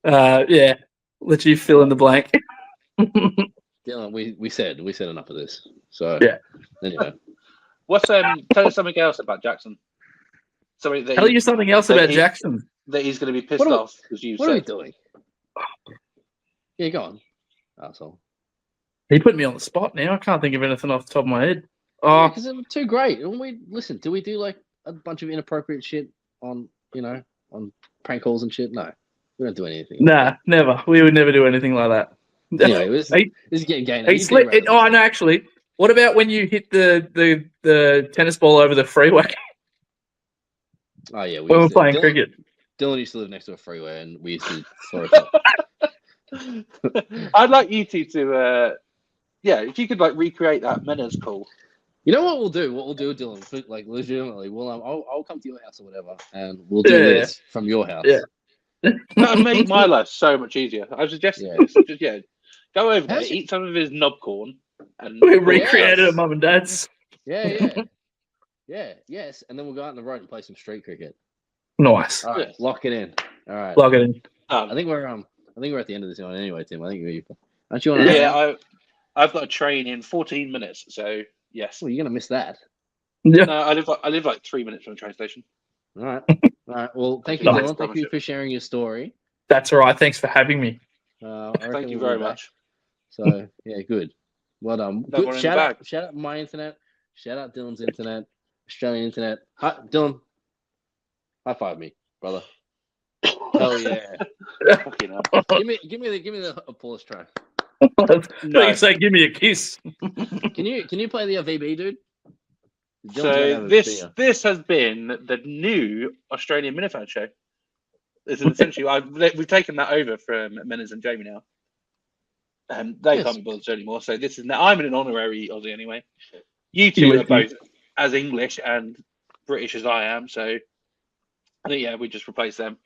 let you fill in the blank. Dylan, we said enough of this. So anyway, tell us something else about Jackson. Tell you something else about Jackson. That he's going to be pissed off because you. What are we doing? Yeah, go on, asshole. He put me on the spot now. I can't think of anything off the top of my head. Oh, because it was too great. Do we do like a bunch of inappropriate shit on prank calls and shit? No, we don't do anything. Nah, never. We would never do anything like that. Anyway, this is getting gay now. No, actually. What about when you hit the tennis ball over the freeway? Oh yeah, when we're playing cricket. Dylan used to live next to a freeway, and we used to throw. I'd like you two to, if you could like recreate that Mena's call. You know what we'll do? What we'll do, Dylan, like legitimately, I'll come to your house or whatever, and we'll do this from your house. Yeah. That would make my life so much easier. I suggested this. Just go over there, eat some of his knob corn, and we recreated it at Mum and Dad's. Yes, and then we'll go out on the road and play some street cricket. Nice. All right, lock it in. All right, lock it in. I think we're at the end of this one anyway, Tim. I think aren't you on? I've got a train in 14 minutes, so yes. Well, you're gonna miss that. Yeah. No, I live like 3 minutes from the train station. All right. Well, thank you, Dylan. Thank you for sharing your story. That's all right. Thanks for having me. Thank you very much. So yeah, good. Well done. Good. Shout out my internet. Shout out Dylan's internet. Australian internet. Hi, Dylan. High five me, brother. Hell yeah. give me the applause track. No. You say give me a kiss. Can you play the VB, dude? So this has been the new Australian Minifan show. This is essentially we've taken that over from Menas and Jamie now. They can't be bothered anymore. So this is now I'm an honorary Aussie anyway. You two are both as English and British as I am. So I think we just replace them.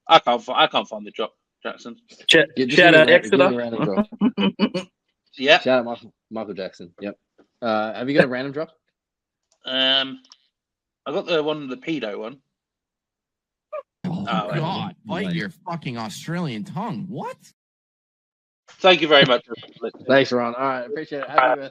I can't find the drop, Jackson. Shout out Exeter. Yeah. Shout out Michael Jackson. Yep. Have you got a random drop? I got the pedo one. Oh God! Bite your fucking Australian tongue. What? Thank you very much. Thanks, Ron. All right, appreciate it. Happy birthday.